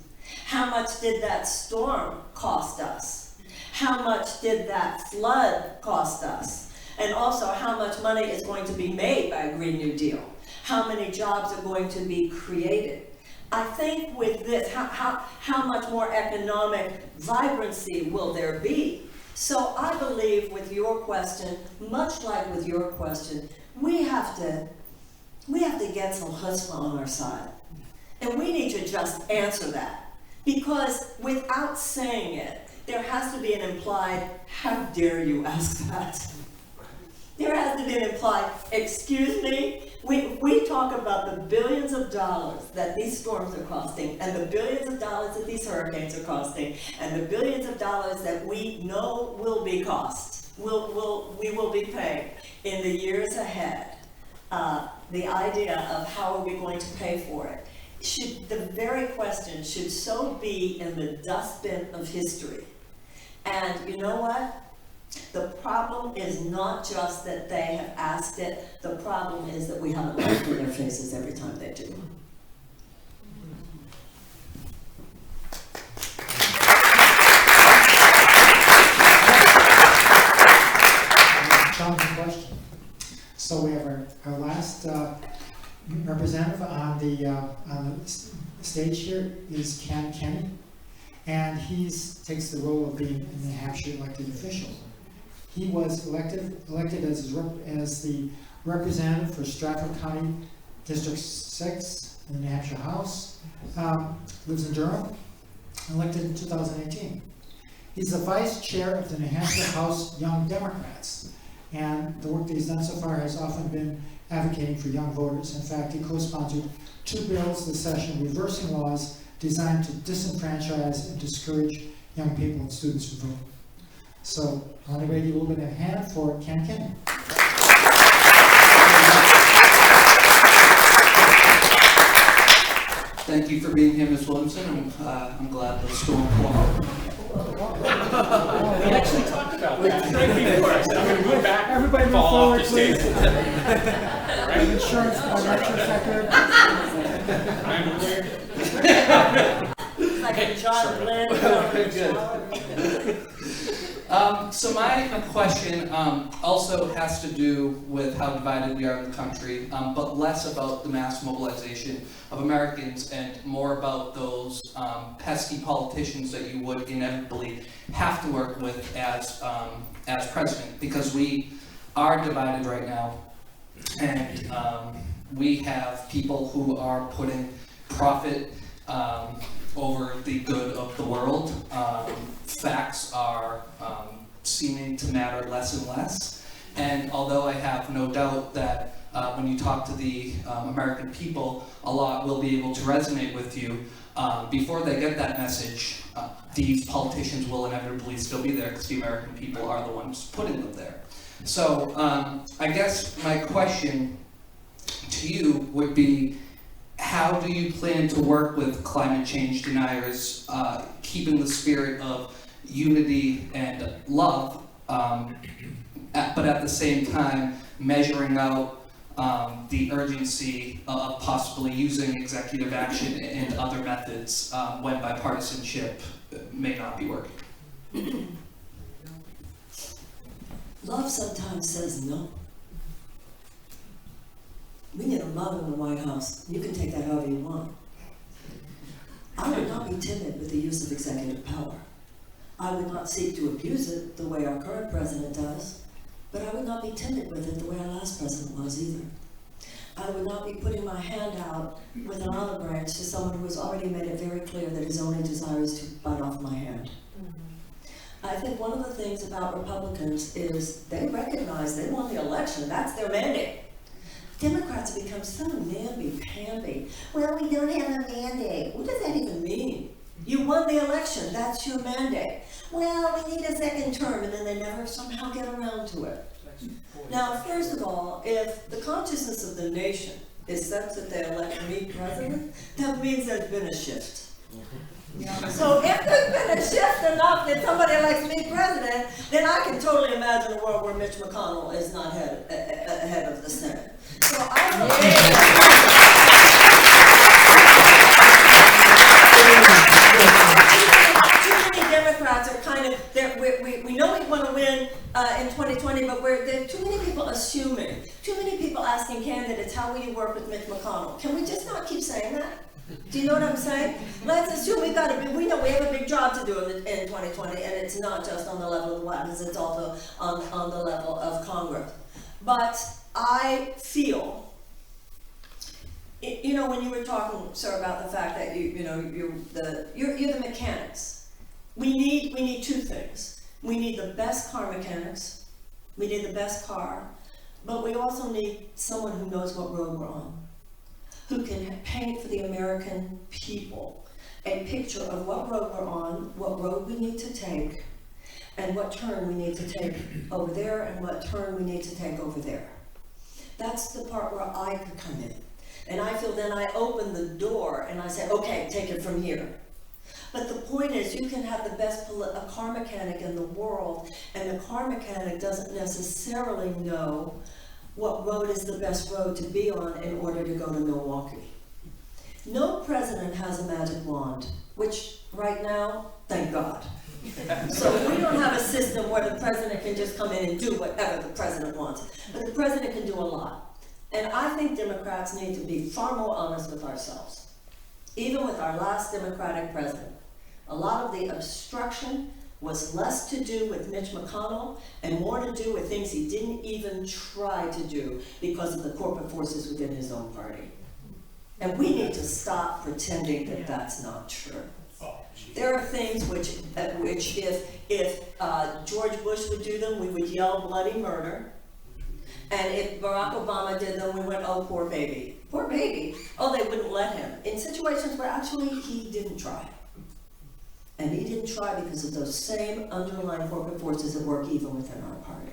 How much did that storm cost us? How much did that flood cost us? And also how much money is going to be made by a Green New Deal? How many jobs are going to be created? I think with this, how much more economic vibrancy will there be? So I believe with your question, much like with your question, we have to get some chutzpah on our side. And we need to just answer that. Because without saying it, there has to be an implied, how dare you ask that? There has to be an implied, excuse me? We talk about the billions of dollars that these storms are costing, and the billions of dollars that these hurricanes are costing, and the billions of dollars that we know will be we will be paying in the years ahead. The idea of how are we going to pay for it, the very question should so be in the dustbin of history. And you know what? The problem is not just that they have asked it, the problem is that we have it laughed in their faces every time they do. Challenging question. So we have our last representative on the stage here is Ken Kenny, and he takes the role of being a New Hampshire elected official. He was elected as the representative for Stratford County District 6 in the New Hampshire House. Lives in Durham, elected in 2018. He's the vice chair of the New Hampshire House Young Democrats, and the work that he's done so far has often been advocating for young voters. In fact, he co-sponsored 2 bills this session reversing laws designed to disenfranchise and discourage young people and students from voting. So I want to give you a little bit of a hand for Ken Kenny. Thank you for being here, Ms. Williamson. I'm glad the storm called. We actually talked about that right before. I said, I'm going to move back. Everybody move fall forward, off the stage. please. Insurance record. I'm aware. It's like a John Glenn. Good. So my question also has to do with how divided we are in the country, but less about the mass mobilization of Americans and more about those pesky politicians that you would inevitably have to work with as president, because we are divided right now, and we have people who are putting profit over the good of the world. Facts are seeming to matter less and less, and although I have no doubt that when you talk to the American people, a lot will be able to resonate with you. Before they get that message, these politicians will inevitably still be there because the American people are the ones putting them there. So I guess my question to you would be, how do you plan to work with climate change deniers, keeping the spirit of unity and love, but at the same time measuring out the urgency of possibly using executive action and other methods when bipartisanship may not be working? Love sometimes says no. We need a love in the White House. You can take that however you want. I would not be timid with the use of executive power. I would not seek to abuse it the way our current president does, but I would not be timid with it the way our last president was either. I would not be putting my hand out with an olive branch to someone who has already made it very clear that his only desire is to bite off my hand. I think one of the things about Republicans is they recognize they won the election. That's their mandate. Democrats have become so namby-pamby. Well, we don't have a mandate. What does that even mean? You won the election. That's your mandate. Well, we need a second term, and then they never somehow get around to it. Now, first of all, if the consciousness of the nation is such that they elect me president, that means there's been a shift. So if there's been a shift enough that somebody elects me president, then I can totally imagine a world where Mitch McConnell is not head of the Senate. So I don't too many Democrats are kind of, we know we want to win in 2020, but there are too many people assuming, too many people asking candidates, how will you work with Mitch McConnell? Can we just not keep saying that? Do you know what I'm saying? Let's assume we know we have a big job to do in 2020, and it's not just on the level of the White House, it's also on the level of Congress. But I feel, you know, when you were talking, sir, about the fact that you're the mechanics. We need two things. We need the best car mechanics. We need the best car, but we also need someone who knows what road we're on, who can paint for the American people a picture of what road we're on, what road we need to take, and what turn we need to take over there, and what turn we need to take over there. That's the part where I could come in. And I feel then I open the door and I say, okay, take it from here. But the point is, you can have the best car mechanic in the world, and the car mechanic doesn't necessarily know what road is the best road to be on in order to go to Milwaukee. No president has a magic wand, which right now, thank God. So we don't have a system where the president can just come in and do whatever the president wants. But the president can do a lot. And I think Democrats need to be far more honest with ourselves. Even with our last Democratic president, a lot of the obstruction was less to do with Mitch McConnell and more to do with things he didn't even try to do because of the corporate forces within his own party. And we need to stop pretending that that's not true. There are things which if George Bush would do them, we would yell bloody murder. And if Barack Obama did them, we went, oh, poor baby. Poor baby. Oh, they wouldn't let him. In situations where actually he didn't try. And he didn't try because of those same underlying corporate forces that work even within our party.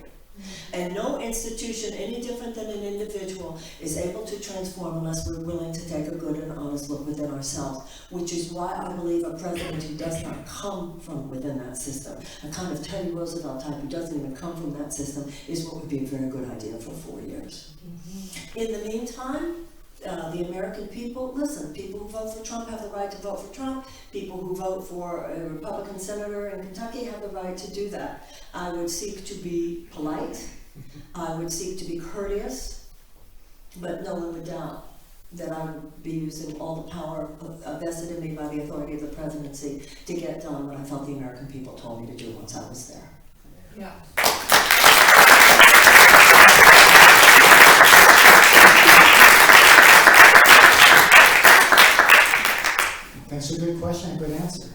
And no institution, any different than an individual, is able to transform unless we're willing to take a good and honest look within ourselves, which is why I believe a president who does not come from within that system, a kind of Teddy Roosevelt type who doesn't even come from that system, is what would be a very good idea for 4 years. In the meantime, the American people, listen, people who vote for Trump have the right to vote for Trump. People who vote for a Republican senator in Kentucky have the right to do that. I would seek to be polite. I would seek to be courteous. But no one would doubt that I would be using all the power vested in me by the authority of the presidency to get done what I felt the American people told me to do once I was there. Yeah. That's a good question, a good answer.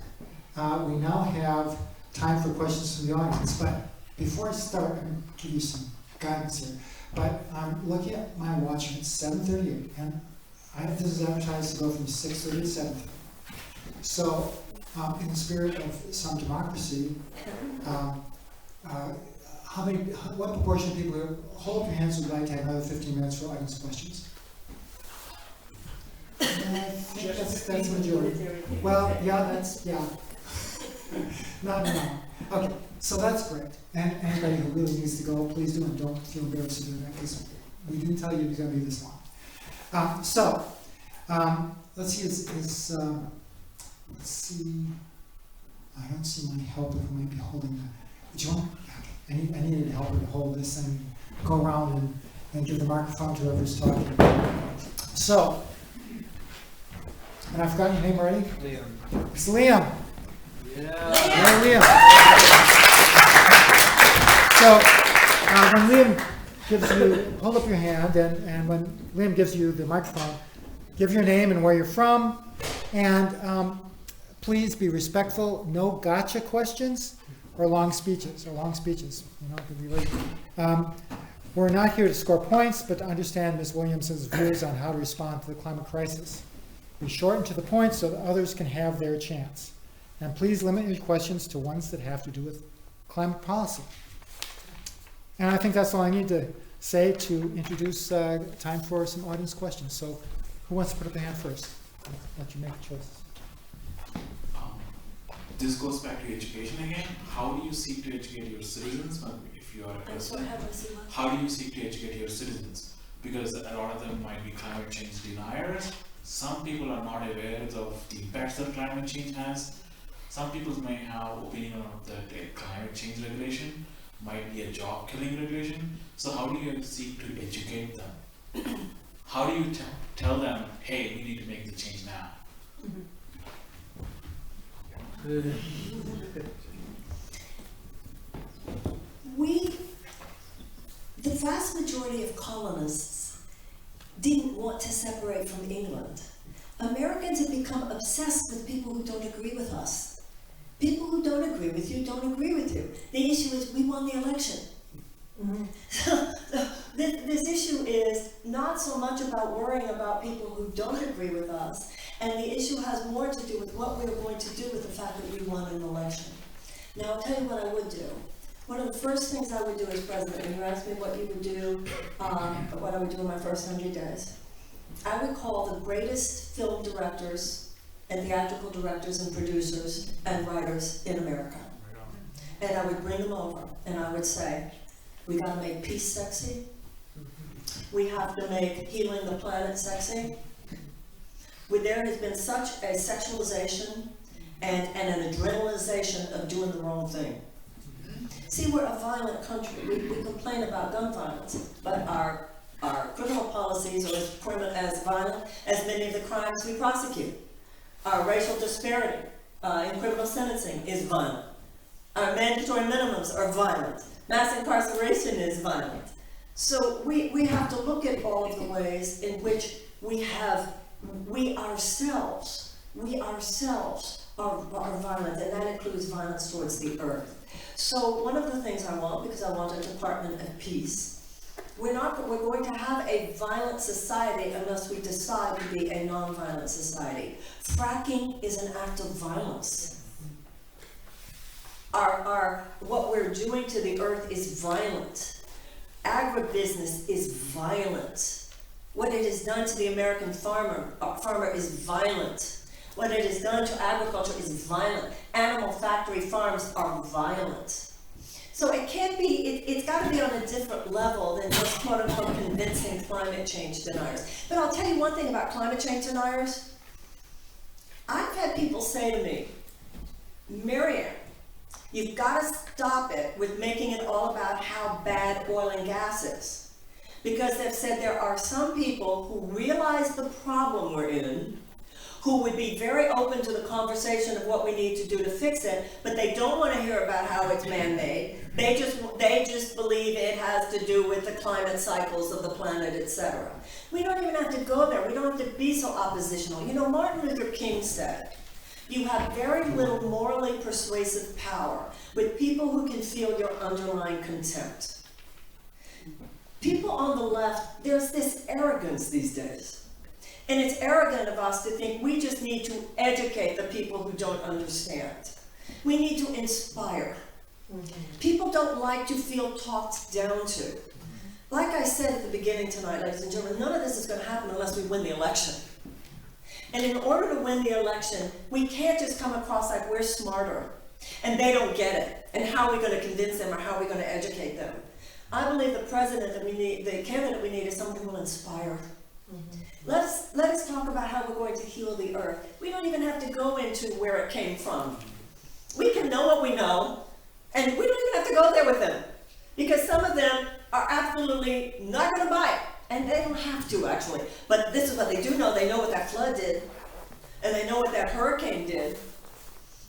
We now have time for questions from the audience, but before I start, I'm going to give you some guidance here. but I'm looking at my watch and it's 7:38, and this is advertised to go from 6:30 to 7:30. So, in the spirit of some democracy, what proportion of people who hold up your hands would like to have another 15 minutes for audience questions? I think that's the majority. Well, yeah, no. Okay, so that's great. And anybody who really needs to go, please do, and don't feel embarrassed to do that, because we didn't tell you it was going to be this long. Let's see, let's see, I don't see my helper who might be holding that. Do you want, I needed a helper to hold this and go around and give the microphone to whoever's talking. So, and I've forgotten your name already? Liam. It's Liam. Yeah. Hey, Liam. So, when Liam gives you, hold up your hand, and when Liam gives you the microphone, give your name and where you're from, and please be respectful. No gotcha questions or long speeches. You know, it could be really, we're not here to score points, but to understand Ms. Williamson's views on how to respond to the climate crisis. Be short and to the point so that others can have their chance. And please limit your questions to ones that have to do with climate policy. And I think that's all I need to say to introduce time for some audience questions. So who wants to put up a hand first? I'll let you make the choices. This goes back to education again. How do you seek to educate your citizens if you are a person? How do you seek to educate your citizens? Because a lot of them might be climate change deniers. Some people are not aware of the impacts that climate change has. Some people may have opinion on that climate change regulation might be a job killing regulation. So how do you seek to educate them? How do you tell them, hey, we need to make the change now? The vast majority of colonists didn't want to separate from England. Americans have become obsessed with people who don't agree with us. People who don't agree with you don't agree with you. The issue is we won the election. So this issue is not so much about worrying about people who don't agree with us, and the issue has more to do with what we're going to do with the fact that we won an election. Now, I'll tell you what I would do. One of the first things I would do as president, when you asked me what you would do, what I would do in my first 100 days, I would call the greatest film directors and theatrical directors and producers and writers in America. And I would bring them over and I would say, we gotta make peace sexy. We have to make healing the planet sexy. There has been such a sexualization and an adrenalization of doing the wrong thing. See, we're a violent country. We complain about gun violence, but our criminal policies are as violent as many of the crimes we prosecute. Our racial disparity in criminal sentencing is violent. Our mandatory minimums are violent. Mass incarceration is violent. So we have to look at all of the ways in which we ourselves are violent, and that includes violence towards the earth. So one of the things I want, because I want a Department of Peace, we're going to have a violent society unless we decide to be a non-violent society. Fracking is an act of violence. What we're doing to the earth is violent. Agribusiness is violent. What it has done to the American farmer is violent. What it has done to agriculture is violent. Animal factory farms are violent. So it can't be, it's got to be on a different level than just quote-unquote convincing climate change deniers. But I'll tell you one thing about climate change deniers. I've had people say to me, Marianne, you've got to stop it with making it all about how bad oil and gas is. Because they've said there are some people who realize the problem we're in, who would be very open to the conversation of what we need to do to fix it, but they don't want to hear about how it's man-made. They just believe it has to do with the climate cycles of the planet, etc. We don't even have to go there. We don't have to be so oppositional. You know, Martin Luther King said, you have very little morally persuasive power with people who can feel your underlying contempt. People on the left, there's this arrogance these days. And it's arrogant of us to think we just need to educate the people who don't understand. We need to inspire. People don't like to feel talked down to. Like I said at the beginning tonight, ladies and gentlemen, none of this is going to happen unless we win the election. And in order to win the election, we can't just come across like we're smarter and they don't get it. And how are we going to convince them, or how are we going to educate them? I believe the president that we need, the candidate we need, is someone who will inspire. Let us talk about how we're going to heal the earth. We don't even have to go into where it came from. We can know what we know, and we don't even have to go there with them. Because some of them are absolutely not going to buy it. And they don't have to, actually. But this is what they do know. They know what that flood did. And they know what that hurricane did.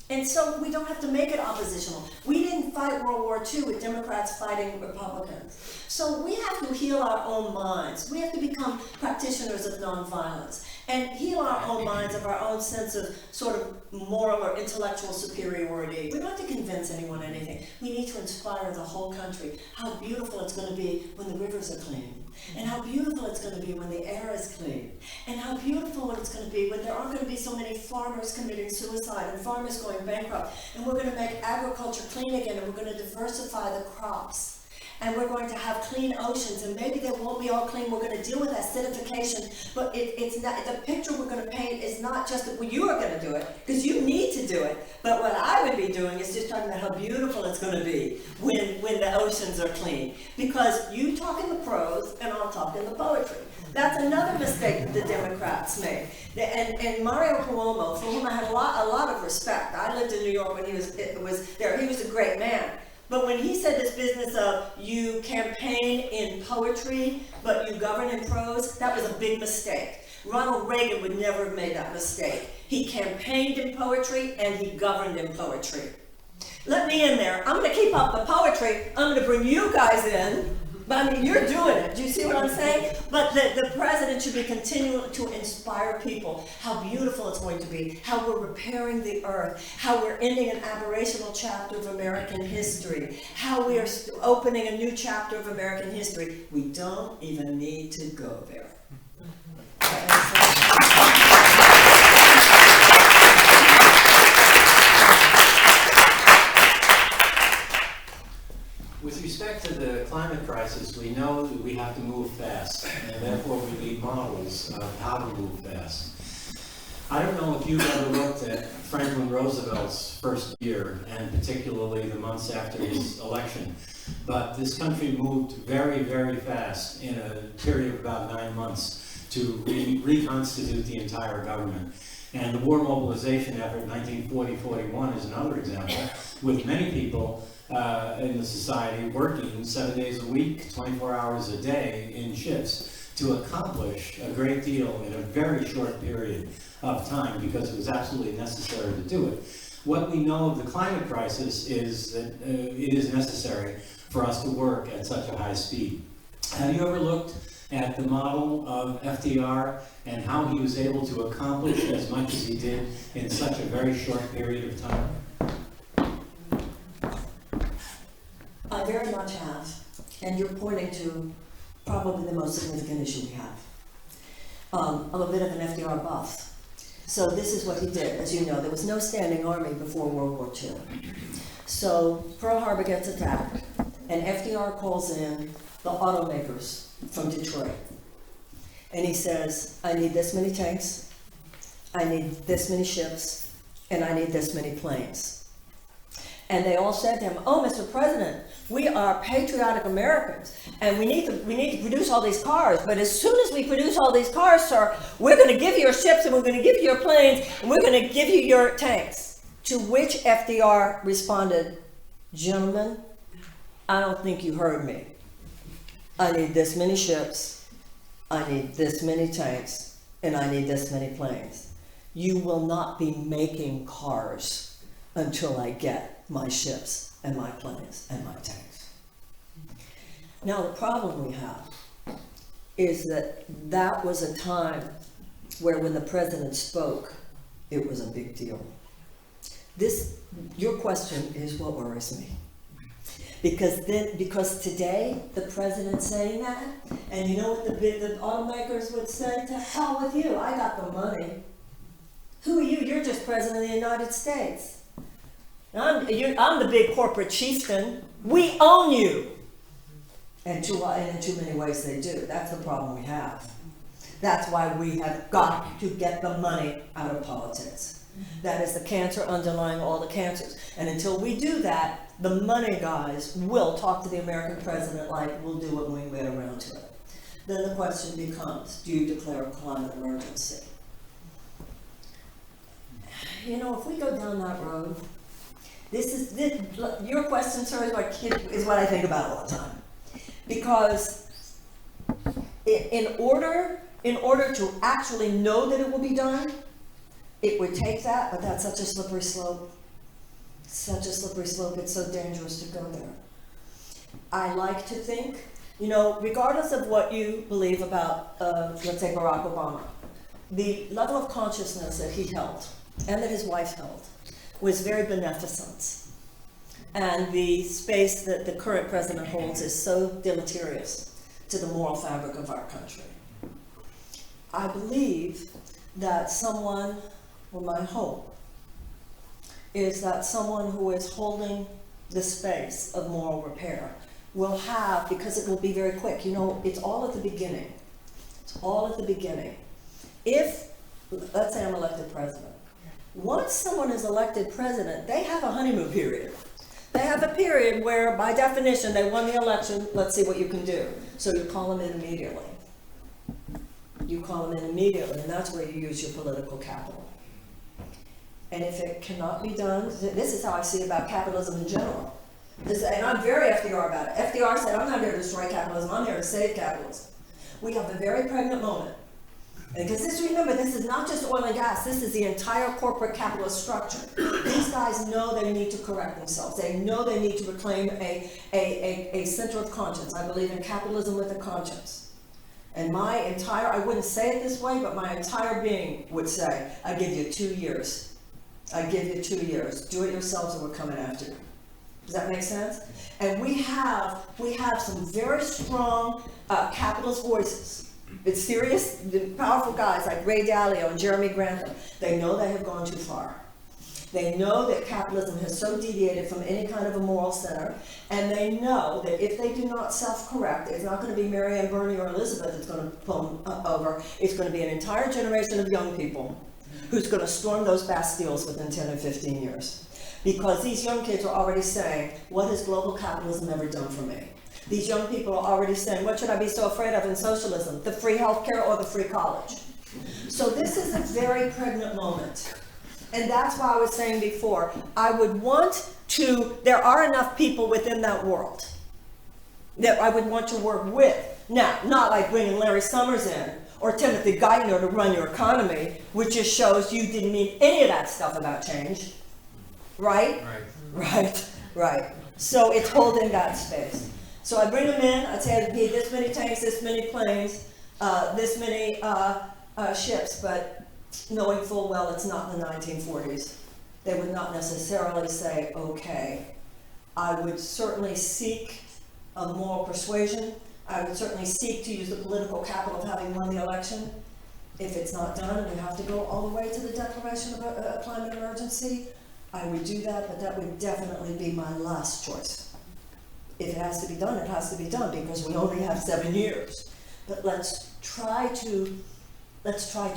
And so we don't have to make it oppositional. We didn't fight World War II with Democrats fighting Republicans. So we have to heal our own minds. We have to become practitioners of nonviolence and heal our own minds of our own sense of sort of moral or intellectual superiority. We don't have to convince anyone anything. We need to inspire the whole country how beautiful it's going to be when the rivers are clean, and how beautiful it's going to be when the air is clean, and how beautiful it's going to be when there aren't going to be so many farmers committing suicide and farmers going bankrupt, and we're going to make agriculture clean again, and we're going to diversify the crops. And we're going to have clean oceans, and maybe they won't be all clean. We're going to deal with acidification, but it's not, the picture we're going to paint is not just that, well, you are going to do it, because you need to do it. But what I would be doing is just talking about how beautiful it's going to be when the oceans are clean. Because you talk in the prose, and I'll talk in the poetry. That's another mistake that the Democrats made. And Mario Cuomo, for whom I had a lot of respect. I lived in New York when he was there. He was a great man. But when he said this business of you campaign in poetry, but you govern in prose, that was a big mistake. Ronald Reagan would never have made that mistake. He campaigned in poetry and he governed in poetry. Let me in there. I'm going to keep up the poetry. I'm going to bring you guys in. But I mean, you're doing it. Do you see what I'm saying? But the president should be continuing to inspire people how beautiful it's going to be, how we're repairing the earth, how we're ending an aberrational chapter of American history, how we are opening a new chapter of American history. We don't even need to go there. With respect to the climate crisis, we know that we have to move fast, and therefore we need models of how to move fast. I don't know if you've ever looked at Franklin Roosevelt's first year, and particularly the months after his election, but this country moved very, very fast in a period of about 9 months to reconstitute the entire government. And the war mobilization effort, 1940-41, is another example, with many people in the society working 7 days a week, 24 hours a day in shifts to accomplish a great deal in a very short period of time because it was absolutely necessary to do it. What we know of the climate crisis is that it is necessary for us to work at such a high speed. Have you ever looked at the model of FDR and how he was able to accomplish as much as he did in such a very short period of time? I very much have, and you're pointing to probably the most significant issue we have. I'm a bit of an FDR buff. So this is what he did. As you know, there was no standing army before World War II. So Pearl Harbor gets attacked, and FDR calls in the automakers from Detroit. And he says, I need this many tanks, I need this many ships, and I need this many planes. And they all said to him, oh, Mr. President, we are patriotic Americans, and we need to produce all these cars, but as soon as we produce all these cars, sir, we're going to give you your ships, and we're going to give you your planes, and we're going to give you your tanks. To which FDR responded, gentlemen, I don't think you heard me. I need this many ships, I need this many tanks, and I need this many planes. You will not be making cars until I get my ships and my planes and my tanks. Now the problem we have is that that was a time where when the president spoke, it was a big deal. Your question is what worries me. Because today, the president's saying that, and you know what the automakers would say? To hell with you, I got the money. Who are you? You're just president of the United States. I'm the big corporate chieftain. We own you. And in too many ways they do. That's the problem we have. That's why we have got to get the money out of politics. That is the cancer underlying all the cancers. And until we do that, the money guys will talk to the American president like we'll do it when we get around to it. Then the question becomes, do you declare a climate emergency? You know, if we go down that road, your question, sir, is what I think about all the time. Because in order to actually know that it will be done, it would take that, but that's such a slippery slope. Such a slippery slope, it's so dangerous to go there. I like to think, you know, regardless of what you believe about, let's say, Barack Obama, the level of consciousness that he held, and that his wife held, was very beneficent. And the space that the current president holds is so deleterious to the moral fabric of our country. I believe that someone, or my hope, is that someone who is holding the space of moral repair will have, because it will be very quick, you know, it's all at the beginning. It's all at the beginning. If, let's say I'm elected president, once someone is elected president, they have a honeymoon period. They have a period where, by definition, they won the election, let's see what you can do. So you call them in immediately. You call them in immediately, and that's where you use your political capital. And if it cannot be done, this is how I see it about capitalism in general. And I'm very FDR about it. FDR said, I'm not here to destroy capitalism, I'm here to save capitalism. We have a very pregnant moment. Because remember, this is not just oil and gas, this is the entire corporate capitalist structure. These guys know they need to correct themselves. They know they need to reclaim a center of conscience. I believe in capitalism with a conscience. And my entire, I wouldn't say it this way, but my entire being would say, I give you 2 years. I give you 2 years. Do it yourselves or we're coming after you. Does that make sense? And we have some very strong capitalist voices. It's serious, powerful guys like Ray Dalio and Jeremy Grantham. They know they have gone too far. They know that capitalism has so deviated from any kind of a moral center, and they know that if they do not self-correct, it's not going to be Marianne, Bernie, or Elizabeth that's going to pull them over. It's going to be an entire generation of young people who's going to storm those Bastilles within 10 or 15 years. Because these young kids are already saying, what has global capitalism ever done for me? These young people are already saying, what should I be so afraid of in socialism? The free healthcare or the free college? So this is a very pregnant moment. And that's why I was saying before, I would want to, there are enough people within that world that I would want to work with. Now, not like bringing Larry Summers in or Timothy Geithner to run your economy, which just shows you didn't mean any of that stuff about change. Right? Right. So it's holding that space. So I bring them in, I say I'd need this many tanks, this many planes, this many ships, but knowing full well it's not the 1940s. They would not necessarily say, okay. I would certainly seek a moral persuasion. I would certainly seek to use the political capital of having won the election. If it's not done, we have to go all the way to the declaration of a climate emergency. I would do that, but that would definitely be my last choice. If it has to be done, it has to be done because we only have 7 years. But let's try to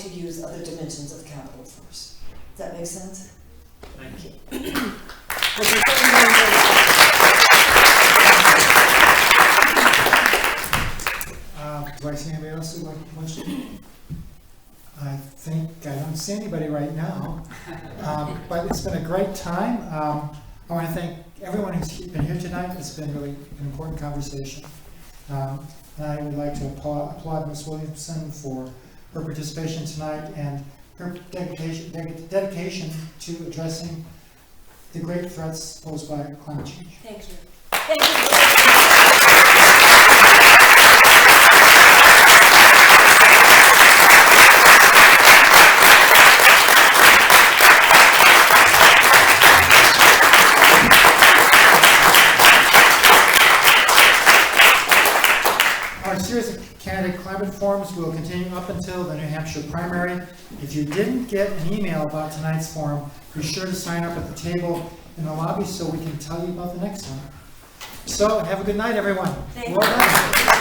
use other dimensions of capital first. Does that make sense? Thank you. Do I see anybody else who would like a question? I think I don't see anybody right now, but it's been a great time. I want to thank everyone who's been here tonight. It's been really an important conversation. And I would like to applaud Ms. Williamson for her participation tonight and her dedication to addressing the great threats posed by climate change. Thank you. forums will continue up until the New Hampshire primary. If you didn't get an email about tonight's forum, be sure to sign up at the table in the lobby so we can tell you about the next one. So, have a good night, everyone. Thank Well you. done.